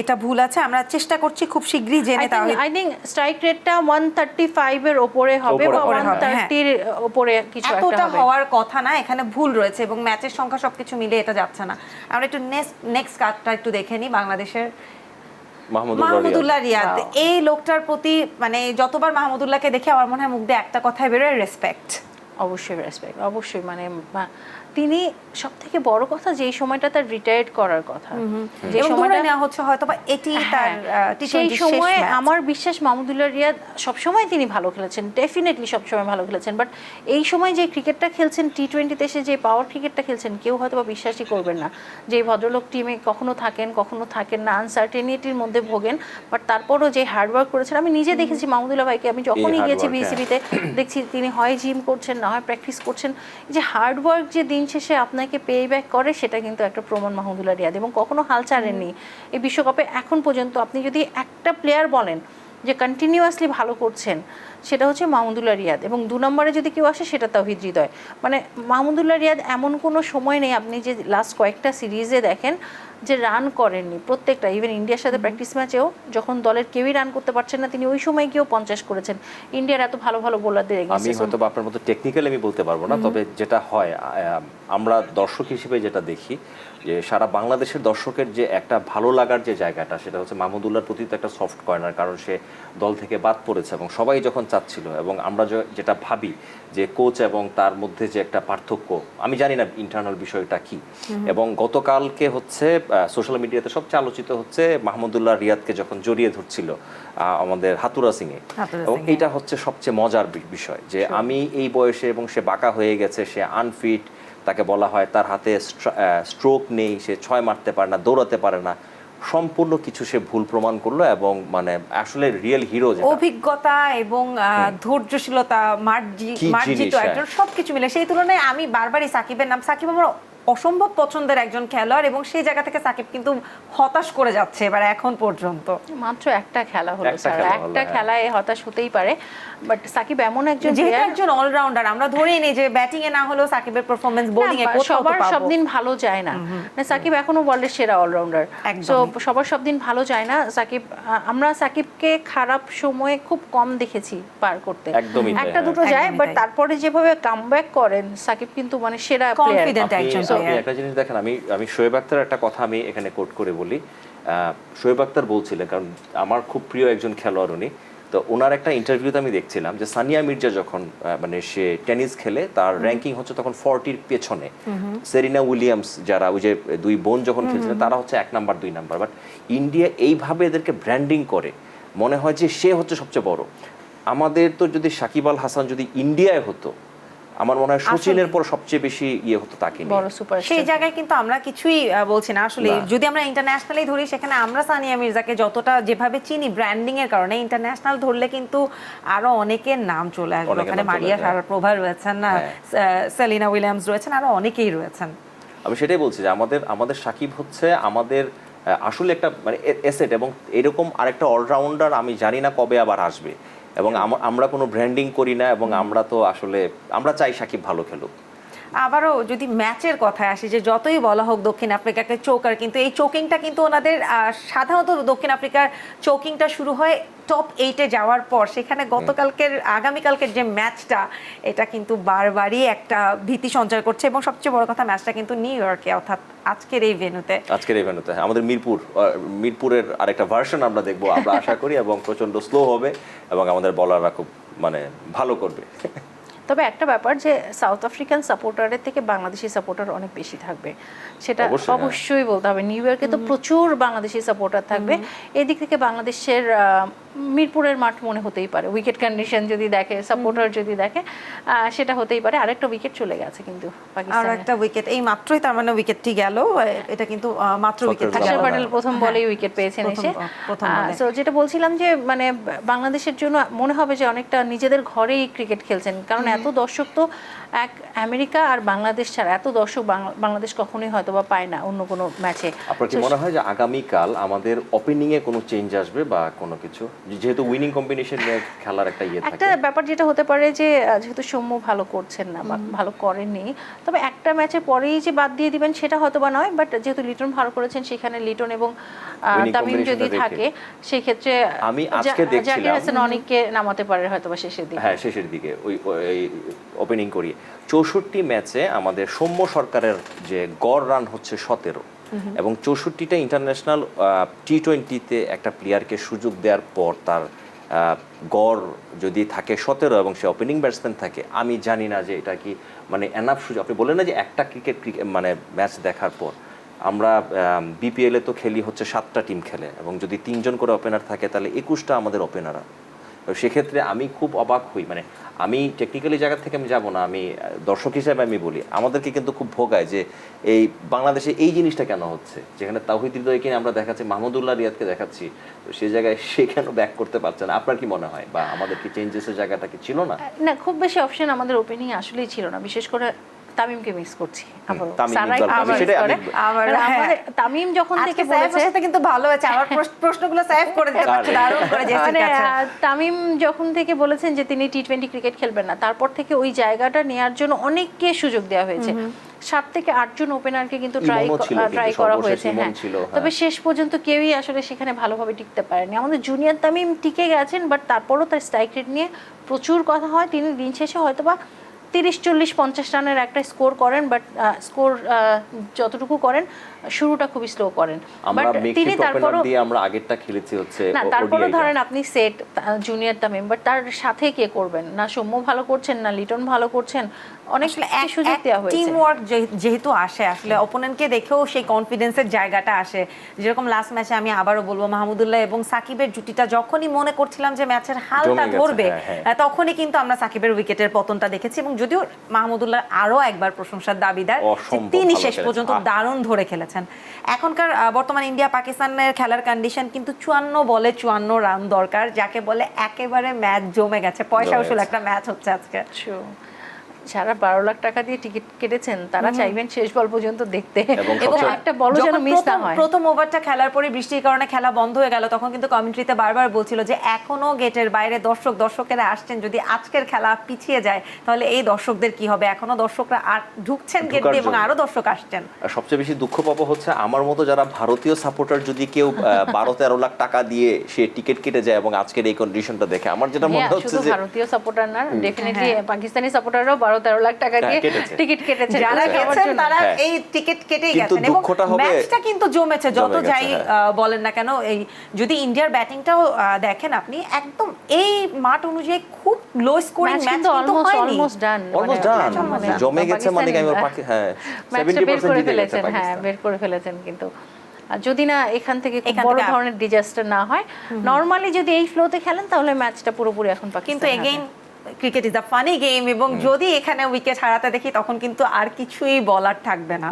এটা ভুল আছে, আমরা চেষ্টা করছি খুব শীঘ্রই জেনে তাহলে আই থিংক স্ট্রাইক রেটটা 135 এর উপরে হবে বা উপরে হবে, 130 এর উপরে কিছু একটা এতটা হবে। হওয়ার কথা না, এখানে ভুল রয়েছে এবং ম্যাচের সংখ্যা সবকিছু মিলে এটা যাচ্ছে না। আমরা একটু নেক্সট কার্ডটা একটু দেখে নিই, বাংলাদেশের মাহমুদুল্লাহ রিয়াদ। Wow. এই লোকটার প্রতি মানে যতবার মাহমুদুল্লাহকে দেখে আমার মনে হয় মুখ দিয়ে একটা কথাই বেরোয়, রেসপেক্ট। অবশ্যই রেসপেক্ট, অবশ্যই, মানে তিনি সব থেকে বড় কথা যে এই সময়টা তার রিটায়ার্ড করার কথা, যে এবং সময়টা ধরে নেওয়া হচ্ছে হয়তো বা এটি তার সেই T20 সময় শেষ match। আমার বিশ্বাস মাহমুদুল্লাহ রিয়াদ সবসময় তিনি ভালো খেলেছেন, ডেফিনেটলি সবসময় ভালো খেলেছেন, বাট এই সময় যে ক্রিকেটটা খেলছেন T20-তে এসে যে পাওয়ার ক্রিকেটটা খেলছেন কেউ হয়তো বা বিশ্বাসই করবেন না যে এই ভদ্রলোক টিমে কখনো থাকেন না, আনসার্টেনিটির মধ্যে ভোগেন, বাট তারপরও যে হার্ডওয়ার্ক করেছেন আমি নিজে দেখেছি মাহমুদুল্লাহ ভাইকে, আমি যখনই hard গেছি work, বিসিবিতে দেখছি তিনি হয় জিম করছেন না হয় প্র্যাকটিস করছেন, এই যে হার্ডওয়ার্ক যে দিন শেষে আপনাকে পে ব্যাক করে সেটা কিন্তু একটা প্রমাণ মাহমুদুল্লাহ রিয়াদ, এবং কখনো হাল ছাড়েননি এই বিশ্বকাপে এখন পর্যন্ত। আপনি যদি একটা প্লেয়ার বলেন যে কন্টিনিউয়াসলি ভালো করছেন সেটা হচ্ছে মাহমুদুল্লাহ রিয়াদ, এবং 2 নম্বরে যদি কেউ আসে সেটা তাওহিদ হৃদয়। মানে মাহমুদুল্লাহ রিয়াদ এমন কোনো সময় নেই আপনি যে লাস্ট কয়েকটা সিরিজে দেখেন যে রান করেননি, প্রত্যেকটা, ইভেন ইন্ডিয়ার সাথে প্র্যাকটিস ম্যাচেও যখন দলের কেউই রান করতে পারছেন না তিনি ওই সময় গিয়েও 50 করেছেন ইন্ডিয়ার এত ভালো ভালো বোলারদের আমি এগেইনস্টে। হয়তো বা আপনার মতো টেকনিক্যালি আমি বলতে পারবো না, তবে যেটা হয় আমরা দর্শক হিসেবে যেটা দেখি যে সারা বাংলাদেশের দর্শকের যে একটা ভালো লাগার যে জায়গাটা সেটা হচ্ছে মাহমুদুল্লাহর প্রতি তো একটা সফট কর্নার, কারণ সে দল থেকে বাদ পড়েছে এবং সবাই যখন চাচ্ছিল, এবং আমরা যেটা ভাবি যে কোচ এবং তার মধ্যে যে একটা পার্থক্য, আমি জানি না ইন্টারনাল বিষয়টা কি, এবং গতকালকে হচ্ছে সোশ্যাল মিডিয়াতে সবচেয়ে আলোচিত হচ্ছে মাহমুদুল্লাহ রিয়াদকে যখন জড়িয়ে ধরছিল আমাদের হাতুরা সিংয়ে, এবং এইটা হচ্ছে সবচেয়ে মজার বিষয় যে আমি এই বয়সে, এবং সে বাঁকা হয়ে গেছে, সে আনফিট, তাকে বলা হয় তার হাতে স্ট্রোক নেই, সে 6 মারতে পারে না, দৌড়াতে পারে না, সম্পূর্ণ কিছু সে ভুল প্রমাণ করলো, এবং মানে আসলে রিয়েল হিরো অভিজ্ঞতা এবং ধৈর্যশীলতা, মার্জিত একজন, সবকিছু মিলে সেই তুলনায় আমি বারবারই সাকিবের নাম, সাকিব আমার অসম্ভব পছন্দের একজন খেলোয়াড়, এবং সেই জায়গা থেকে সাকিব কিন্তু হতাশ করে যাচ্ছে এবার এখন পর্যন্ত। মাত্র একটা খেলা হলো একটা স্যার, খেলা হলো, একটা হ্যাঁ। খেলায় হতাশ হতেই পারে, বাট সাকিব এমন একজন যেহেতু player- একজন অলরাউন্ডার, আমরা ধরেই নেই যে ব্যাটিং এ না হলেও সাকিবের পারফরম্যান্স বোলিং এ না, কোথাও তো সবার পাবো। সব দিন ভালো যায় না, মানে সাকিব এখনো ওয়ার্ল্ডের সেরা অলরাউন্ডার, একদমই। সো সবার সব দিন ভালো যায় না। সাকিব, আমরা সাকিবকে খারাপ সময়ে খুব কম দেখেছি পার করতে, একদমই তাই, একটা হ্যাঁ। দুটো যায়, একদমই বাট তাই। তারপরে যেভাবে কামব্যাক করেন সাকিব কিন্তু মানে সেরা প্লেয়ার। Confident একজন আপনি player। একটা জিনিস দেখেন, আমি শোয়েব আখতারের একটা কথা আমি এখানে কোট করে বলি। শোয়েব আখতার বলছিলেন, কারণ আমার খুব প্রিয় একজন খেলোয়াড় উনি, তো ওনার একটা ইন্টারভিউতে আমি দেখছিলাম যে সানিয়া মির্জা যখন মানে সে টেনিস খেলে তার র্যাঙ্কিং হচ্ছে তখন 40-র পেছনে, সেরিনা উইলিয়ামস যারা ওই যে 2 বোন যখন খেলছিলেন তারা হচ্ছে 1 নাম্বার 2 নাম্বার, বাট ইন্ডিয়া এইভাবে এদেরকে ব্র্যান্ডিং করে মনে হয় যে সে হচ্ছে সবচেয়ে বড়। আমাদের তো যদি সাকিব আল হাসান যদি ইন্ডিয়ায় হতো, আমার মনে হয় সচিনের পর সবচেয়ে বেশি হতো তাকে নিয়ে। বড় সুপার সেই জায়গায় কিন্তু আমরা কিছুই বলছি না আসলে, না। যদি আমরা ইন্টারন্যাশনালি ধরি সেখানে আমরা সানিয়া মির্জাকে যতটা যেভাবে চিনি ব্র্যান্ডিং এর কারণে, ইন্টারন্যাশনাল ধরলে কিন্তু আরো অনেকের নাম চলে আসবে, অনেকের ওখানে নাম চলে মারিয়া আসবে। শারাপোভা রয়েছেন, সেলিনা উইলিয়ামস রয়েছেন, আরো অনেকেই রয়েছেন। আমি সেটাই বলছি যে আমাদের সাকিব হচ্ছে আমাদের আসলে একটা মানে এসেট, এবং এরকম আরেকটা অলরাউন্ডার আমি জানি না কবে আবার আসবে, এবং আমরা কোনো ব্র্যান্ডিং করি না, এবং আমরা তো আসলে আমরা চাই সাকিব ভালো খেলুক। আবারও যদি ম্যাচের কথায় আসি, যে যতই বলা হোক দক্ষিণ আফ্রিকাকে চোকার, কিন্তু এই চোকিংটা কিন্তু ওনাদের সাধারণত দক্ষিণ আফ্রিকার চোকিংটা শুরু হয় টপ 8-এ যাওয়ার পর। সেখানে আগামীকালকের যে ম্যাচটা, এটা কিন্তু বারবারই একটা ভীতি সঞ্চার করছে, এবং সবচেয়ে বড় কথা ম্যাচটা কিন্তু নিউ ইয়র্কে, অর্থাৎ আজকের এই ভেন্যুতে। আমাদের মিরপুরের আরেকটা ভার্সন আমরা দেখবো, আমরা আশা করি, এবং প্রচন্ড স্লো হবে এবং আমাদের বলাররা খুব মানে ভালো করবে। তবে একটা ব্যাপার যে সাউথ আফ্রিকান সাপোর্টারের থেকে বাংলাদেশি সাপোর্টার অনেক বেশি থাকবে, সেটা অবশ্যই, হ্যাঁ। অবশ্যই বলতে হবে। নিউ ইয়র্কে তো প্রচুর বাংলাদেশি সাপোর্টার থাকবে, এদিক থেকে বাংলাদেশের মিরপুরের মাঠ মনে হতেই পারে, উইকেট কন্ডিশন যদি দেখে, সাপোর্টার যদি দেখে, সেটা হতেই পারে। আরেকটা উইকেট চলে গেছে কিন্তু আর পাকিস্তানের। একটা উইকেট এই মাত্রই, তার মানে উইকেটটি গেল, এটা কিন্তু মাত্র উইকেট সতেরো আকসার গেল। প্যাটেল প্রথম বলেই উইকেট পেয়েছেন এসে। সো যেটা বলছিলাম যে মানে বাংলাদেশের জন্য মনে হবে যে অনেকটা নিজেদের ঘরেই ক্রিকেট খেলছেন, কারণ এত দর্শক তো এক আমেরিকা আর বাংলাদেশ ছাড়া এত দর্শক বাংলাদেশ কখনোই হয়তো বা পায় না অন্য কোনো ম্যাচে। আপনার কি মনে হয় যে আগামীকাল আমাদের ওপেনিং এ কোনো চেঞ্জ আসবে বা কোনো কিছু, যেহেতু উইনিং কম্বিনেশন নিয়ে খেলার একটা ইয়ে থাকে? একটা ব্যাপার যেটা হতে পারে যে যেহেতু সৌম্য ভালো করছেন না বা ভালো করেননি, তবে একটা ম্যাচের পরেই যে বাদ দিয়ে দিবেন সেটা হয়তো বা নয়, বাট যেহেতু লিটন ভালো করেছেন সেখানে লিটন এবং Winning তামিম যদি combination-টা রেখে। থাকে সেই ক্ষেত্রে আমি আজকে দেখছিলাম- জাকির হাসান অনেককে নামাতে পারে হয়তো বা শেষের দিকে। হ্যাঁ, শেষের দিকে ওই ওপেনিং করিয়ে 64 ম্যাচে আমাদের সৌম্য সরকারের যে গড় রান হচ্ছে 17, এবং 64টা ইন্টারন্যাশনাল টি20-তে একটা প্লেয়ারকে সুযোগ দেওয়ার পর তার গড় যদি থাকে 17 এবং সে ওপেনিং ব্যাটসম্যান থাকে, আমি জানি না যে এটা কি মানে এনাফ সুযোগ। আপনি বললেন না যে একটা ক্রিকেট মানে ম্যাচ দেখার পর, আমরা বিপিএলে তো খেলি হচ্ছে 7টা টিম খেলে, এবং যদি 3 জন করে ওপেনার থাকে তাহলে 21টা আমাদের ওপেনার। তো সেক্ষেত্রে আমি খুব অবাক হই, মানে আমি টেকনিক্যালি জায়গা থেকে আমি যাব না, আমি দর্শক হিসেবে আমি বলি আমাদেরকে কিন্তু খুব ভোগায় যে এই বাংলাদেশে এই জিনিসটা কেন হচ্ছে, যেখানে তাওহিদ হৃদয়কে আমরা দেখাচ্ছি, মাহমুদুল্লাহ রিয়াদকে দেখাচ্ছি, তো সেই জায়গায় সে কেন ব্যাক করতে পারছে না? আপনার কি মনে হয়, বা আমাদের কি চেঞ্জেসের জায়গাটা কি ছিল না? না, খুব বেশি অপশন আমাদের ওপেনিং আসলেই ছিল না, বিশেষ করে তামিমকে মিস করছি। আবারও তামিম সারাই ইকবাল, আবার সেটাই miss করে। আমি- আবার কারণ হ্যাঁ। আমাদের তামিম যখন থেকে আজকে বলেছে, সাহেবের সাথে কিন্তু ভালো হয়েছে, আমার প্রশ্নগুলো সেভ করে দিতে পারছে, দারুণ করে জেসির মানে কাছে। তামিম যখন থেকে বলেছেন যে তিনি টি20 ক্রিকেট খেলবেন না, তারপর থেকে ওই জায়গাটা নেয়ার জন্য অনেককে সুযোগ দেওয়া হয়েছে। 7 থেকে 8 জন ওপেনারকে কিন্তু ইমনও ছিল, কিন্তু ট্রাই করা সর্বশেষ হয়েছে, ইমন হ্যাঁ। ছিল, হ্যাঁ। তবে শেষ পর্যন্ত কেউই আসলে সেখানে ভালোভাবে টিকতে পারেনি। আমাদের জুনিয়র তামিম টিকে গেছেন, বাট তারপরও তার স্ট্রাইক রেট নিয়ে প্রচুর কথা হয়। তিনি দিন শেষে হয়তোবা 30, 40, 50 রানের একটা স্কোর করেন, বাট স্কোর যতটুকু করেন শুরুটা খুবই স্লো করেন। আমরা বাট তিনি মেকশিফট ওপেনার তারপরও দিয়ে আমরা আগেরটা খেলেছি হচ্ছে না, তারপরে ODI-টা। ধরেন আপনি সেট জুনিয়র তামিম, বাট তার সাথে কে করবেন? না সৌম্য ভালো করছেন, না লিটন ভালো করছেন, অনেক সুযোগ দেওয়া হয়েছে। টিম ওয়ার্ক যেহেতু আসে, আসলে অপোনেন্টকে দেখেও সেই কনফিডেন্সের জায়গাটা আসে। যেরকম লাস্ট ম্যাচে আমি আবারও বলবো, মাহমুদুল্লাহ এবং সাকিবের জুটিটা যখনই মনে করছিলাম যে ম্যাচের হালটা জমে গেছে, ধরবে, হ্যাঁ। তখনই কিন্তু আমরা সাকিবের উইকেটের পতনটা দেখেছি। এবং যদিও মাহমুদুল্লাহ আরো একবার প্রশংসার দাবিদার, যে অসম্ভব তিনি ভালো শেষ খেলেছেন। পর্যন্ত দারুণ ধরে খেলেছেন। এখনকার বর্তমান ইন্ডিয়া পাকিস্তানের খেলার কন্ডিশন কিন্তু 54 বলে 54 রান দরকার, যাকে বলে একেবারে ম্যাচ জমে গেছে, পয়সা জমে উসুল গেছে। একটা ম্যাচ হচ্ছে আজকে। যারা 12 লাখ টাকা দিয়ে টিকিট কেটেছেন তারা চাইবেন শেষ বল পর্যন্ত দেখতে, এবং এবং সবচেয়ে- একটা বল যেন যখন মিস না হয়। প্রথম ওভারটা খেলার পরে বৃষ্টির কারণে খেলা বন্ধ হয়ে গেল, তখন কিন্তু কমেন্ট্রিতে বারবার বলছিল যে এখনো গেটের বাইরে দর্শকেরা আসছেন, যদি আজকের খেলা পিছিয়ে যায় তাহলে এই দর্শকদের কি হবে? এখনো দর্শকরা আর ঢুকছেন গেট ঢোকার দিয়ে এবং জন্য। আরো দর্শক আসছেন। আর সবচেয়ে বেশি দুঃখ পাবো হচ্ছে আমার মতো যারা ভারতীয় সাপোর্টার, যদি কেউ 12-13 লাখ টাকা দিয়ে সে টিকিট কেটে যায় এবং আজকের এই কন্ডিশনটা দেখে আমার যেটা মনে হ্যাঁ, হচ্ছে শুধু যে ভারতীয় সাপোর্টার না, ডেফিনেটলি পাকিস্তানি সাপোর্টাররাও 12-13 লাখ টাকা দিয়ে কেটেছে। টিকিট কেটেছেন যারা সবার গেছেন জন্য। তারা হ্যাঁ। এই টিকিট কেটেই কিন্তু গেছেন, এবং দুঃখটা হবে- ম্যাচটা কিন্তু জমেছে। যত জমে গেছে, যাই হ্যাঁ। বলেন না কেন, এই যদি ইন্ডিয়ার ব্যাটিংটাও দেখেন আপনি, একদম এই মাঠ অনুযায়ী খুব লো স্কোরিং ম্যাচ ম্যাচ কিন্তু কিন্তু হয়নি। অলমোস্ট ডান, অলমোস্ট ডান, জমে গেছে, মানে আমি হ্যাঁ ম্যাচটা বের 70% করে জিতে গেছে ফেলেছেন, হ্যাঁ পাকিস্তান। বের করে ফেলেছেন। কিন্তু যদি না এখান থেকে খুব এখান বড় থেকে ধরনের ডিজাস্টার না হয়, নরমালি যদি এই ফ্লোতে খেলেন তাহলে ম্যাচটা পুরোপুরি এখন কিন্তু পাকিস্তানের হাতে। Again cricket is a funny game, এবং যদি এখানে উইকেট হারাতে দেখি তখন কিন্তু আর কিছুই বলার থাকবে না।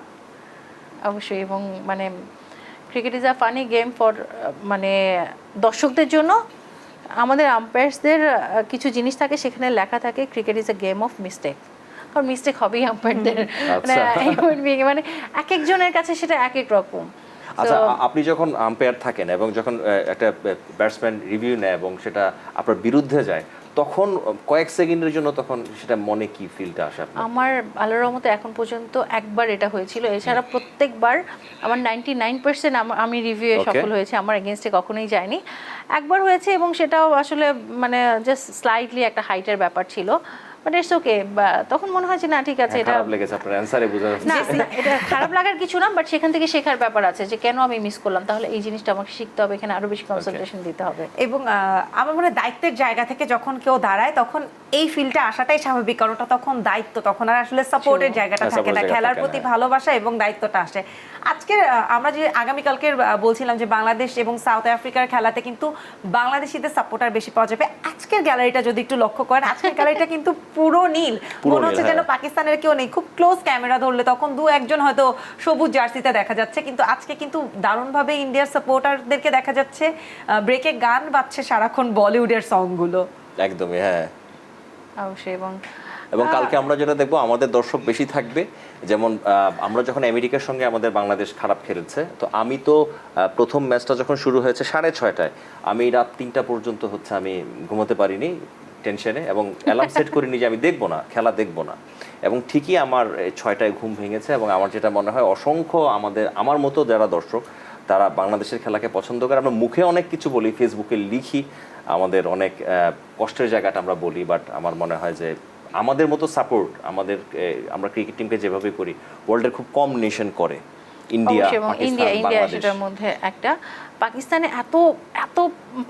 অবশ্যই, এবং মানে cricket is a funny game for মানে দর্শকদের জন্য। আমাদের আম্পায়ার্সদের কিছু জিনিস থাকে, সেখানে লেখা থাকে cricket is a game of mistake, কারণ মিস্টেক হবেই আম্পায়ারদের, মানে আচ্ছা। human being, মানে এক একজনের কাছে সেটা এক এক রকম। আচ্ছা, So, আপনি যখন আম্পায়ার থাকেন এবং যখন একটা ব্যাটসম্যান রিভিউ নেয় এবং সেটা আপনার বিরুদ্ধে যায়, তখন কয়েক সেকেন্ডের জন্য তখন সেটা মনে কি ফিলটা আসে আপনার? আমার আল্লাহর রহমতে এখন পর্যন্ত একবার এটা হয়েছিল, এছাড়া প্রত্যেকবার আমার 99% আমি রিভিউয়ে Okay. সফল হয়েছে, আমার এগেনস্টে কখনোই যায়নি। একবার হয়েছে, এবং সেটাও আসলে মানে জাস্ট স্লাইটলি একটা হাইটের ব্যাপার ছিল, বাট ইটস ওকে, তখন মনে হয় যে না ঠিক আছে, এটা খারাপ লেগেছে আপনার অ্যানসারে বোঝা যাচ্ছে। না এটা খারাপ লাগার কিছু না, বাট সেখান থেকে শেখার ব্যাপার আছে যে কেন আমি মিস করলাম, তাহলে এই জিনিসটা আমাকে শিখতে হবে, এখানে আরো বেশি কনসেন্ট্রেশন দিতে হবে। এবং আমার মনে হয় দায়িত্বের জায়গা থেকে যখন কেউ দাঁড়ায় তখন এই ফিল্ডটা আসাটাই স্বাভাবিক, কারণ ওটা তখন দায়িত্ব, তখন আর আসলে সাপোর্টের জায়গাটা হ্যাঁ, থাকে না, support-এর খেলার জায়গা প্রতি থাকে না। ভালোবাসা এবং দায়িত্বটা আসে। আজকের আমরা যে আগামীকালকের বলছিলাম যে বাংলাদেশ এবং সাউথ আফ্রিকার খেলাতে কিন্তু বাংলাদেশিদের সাপোর্টার বেশি পাওয়া যাবে। আজকের গ্যালারিটা যদি একটু লক্ষ্য করেন, আজকের গ্যালারিটা কিন্তু পুরো নীল, মনে হচ্ছে নীল, যেন হ্যাঁ। পাকিস্তানের কেউ নেই। খুব ক্লোজ ক্যামেরা ধরলে তখন দু একজন হয়তো সবুজ জার্সিতে দেখা যাচ্ছে, কিন্তু আজকে কিন্তু দারুণভাবে ইন্ডিয়ার সাপোর্টারদেরকে দেখা যাচ্ছে ব্রেকে গান বাজছে সারাক্ষণ বলিউডের সংগুলো। একদমই, হ্যাঁ। অবশ্যই। এবং কালকে আমরা যেটা দেখবো, আমাদের দর্শক বেশি থাকবে। যেমন আমরা যখন আমেরিকার সঙ্গে আমাদের বাংলাদেশ খারাপ খেলেছে, তো আমি তো প্রথম ম্যাচটা যখন শুরু হয়েছে 6:30, আমি রাত 3টা পর্যন্ত হচ্ছে আমি ঘুমোতে পারিনি টেনশনে, এবং অ্যালার্ম সেট করিনি যে আমি দেখবো না, খেলা দেখবো না। এবং ঠিকই আমার 6টায় ঘুম ভেঙেছে, এবং আমার যেটা মনে হয় অসংখ্য আমার মতো যারা দর্শক তারা বাংলাদেশের খেলাকে পছন্দ করে। আমরা মুখে অনেক কিছু বলি, ফেসবুকে লিখি, আমাদের অনেক কষ্টের জায়গাটা আমরা বলি, বাট আমার মনে হয় যে আমাদের মতো সাপোর্ট আমরা ক্রিকেট টিমকে যেভাবে করি ওয়ার্ল্ডের খুব কম নেশন করে। ইন্ডিয়া, এবং পাকিস্তান, ইন্ডিয়া বাংলাদেশ। সেটার মধ্যে একটা। পাকিস্তানে এত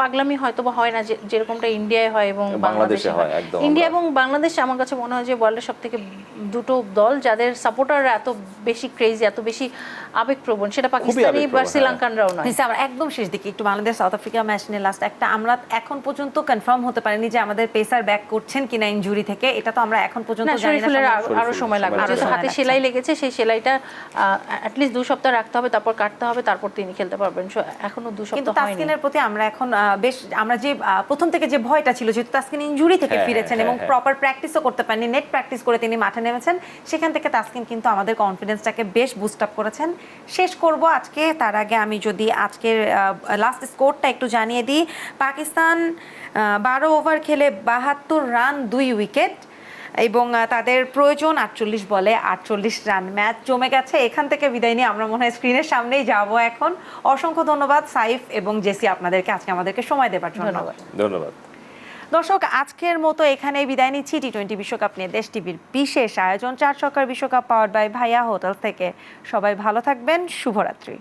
পাগলামি হয়তো বা হয় না যেরকমটা ইন্ডিয়ায় হয় এবং বাংলাদেশে হয়। একদম। ইন্ডিয়া এবং বাংলাদেশ আমার কাছে মনে হয় যে ওয়ার্ল্ডের সব থেকে দুটো দল যাদের সাপোর্টাররা এত বেশি ক্রেজি, এত বেশি আবেগপ্রবণ, সেটা পাকিস্তানি বা আবেগপ্রবণ, শ্রীলঙ্কানরাও নয়। আমরা একদম শেষ দিকে একটু বাংলাদেশ সাউথ আফ্রিকা ম্যাচ নিয়ে লাস্ট একটা, আমরা এখন পর্যন্ত কনফার্ম হতে পারিনি যে আমাদের পেসার ব্যাক করছেন কিনা ইনজুরি থেকে, এটা তো আমরা এখন পর্যন্ত না, জানি না। শরীফুলের আরো সময় লাগবে, আরো যেহেতু সময় হাতে লাগছে। সেলাই লেগেছে, সেই সেলাইটা অ্যাটলিস্ট 2 সপ্তাহ রাখতে হবে, তারপর কাটতে হবে, তারপর তিনি খেলতে পারবেন। এখনো 2 কিন্তু সপ্তাহ হয়নি। তাসকিনের প্রতি আমরা এখন বেশ, আমরা যে প্রথম থেকে যে ভয়টা ছিল, যেহেতু তাসকিন ইনজুরি থেকে হ্যাঁ, ফিরেছেন এবং হ্যাঁ। প্রপার প্র্যাকটিসও করতে পারেনি, নেট প্র্যাকটিস করে তিনি মাঠে নেমেছেন, সেখান থেকে তাসকিন কিন্তু আমাদের কনফিডেন্সটাকে বেশ বুস্ট আপ করেছেন। শেষ করব আজকে, তার আগে আমি যদি আজকের লাস্ট স্কোরটা একটু জানিয়ে দিই। পাকিস্তান 12 ওভার খেলে 72 রান, 2 উইকেট, এবং তাদের প্রয়োজন 48 বলে 48 রান। ম্যাচ জমে গেছে, এখান থেকে বিদায় নিয়ে আমরা মনে হয় স্ক্রিনের সামনেই যাব এখন। অসংখ্য ধন্যবাদ সাইফ এবং জেসি আপনাদেরকে আজকে আমাদেরকে সময় দেওয়ার জন্য। ধন্যবাদ। দর্শক, আজকের মতো এখানেই বিদায় নিচ্ছি টি-20 বিশ্বকাপ নিয়ে দেশ টিভির বিশেষ আয়োজন 4 ছক্কার বিশ্বকাপ পাওয়ার্ড বাই ভাইয়া হোটেল থেকে। সবাই ভালো থাকবেন, শুভরাত্রি।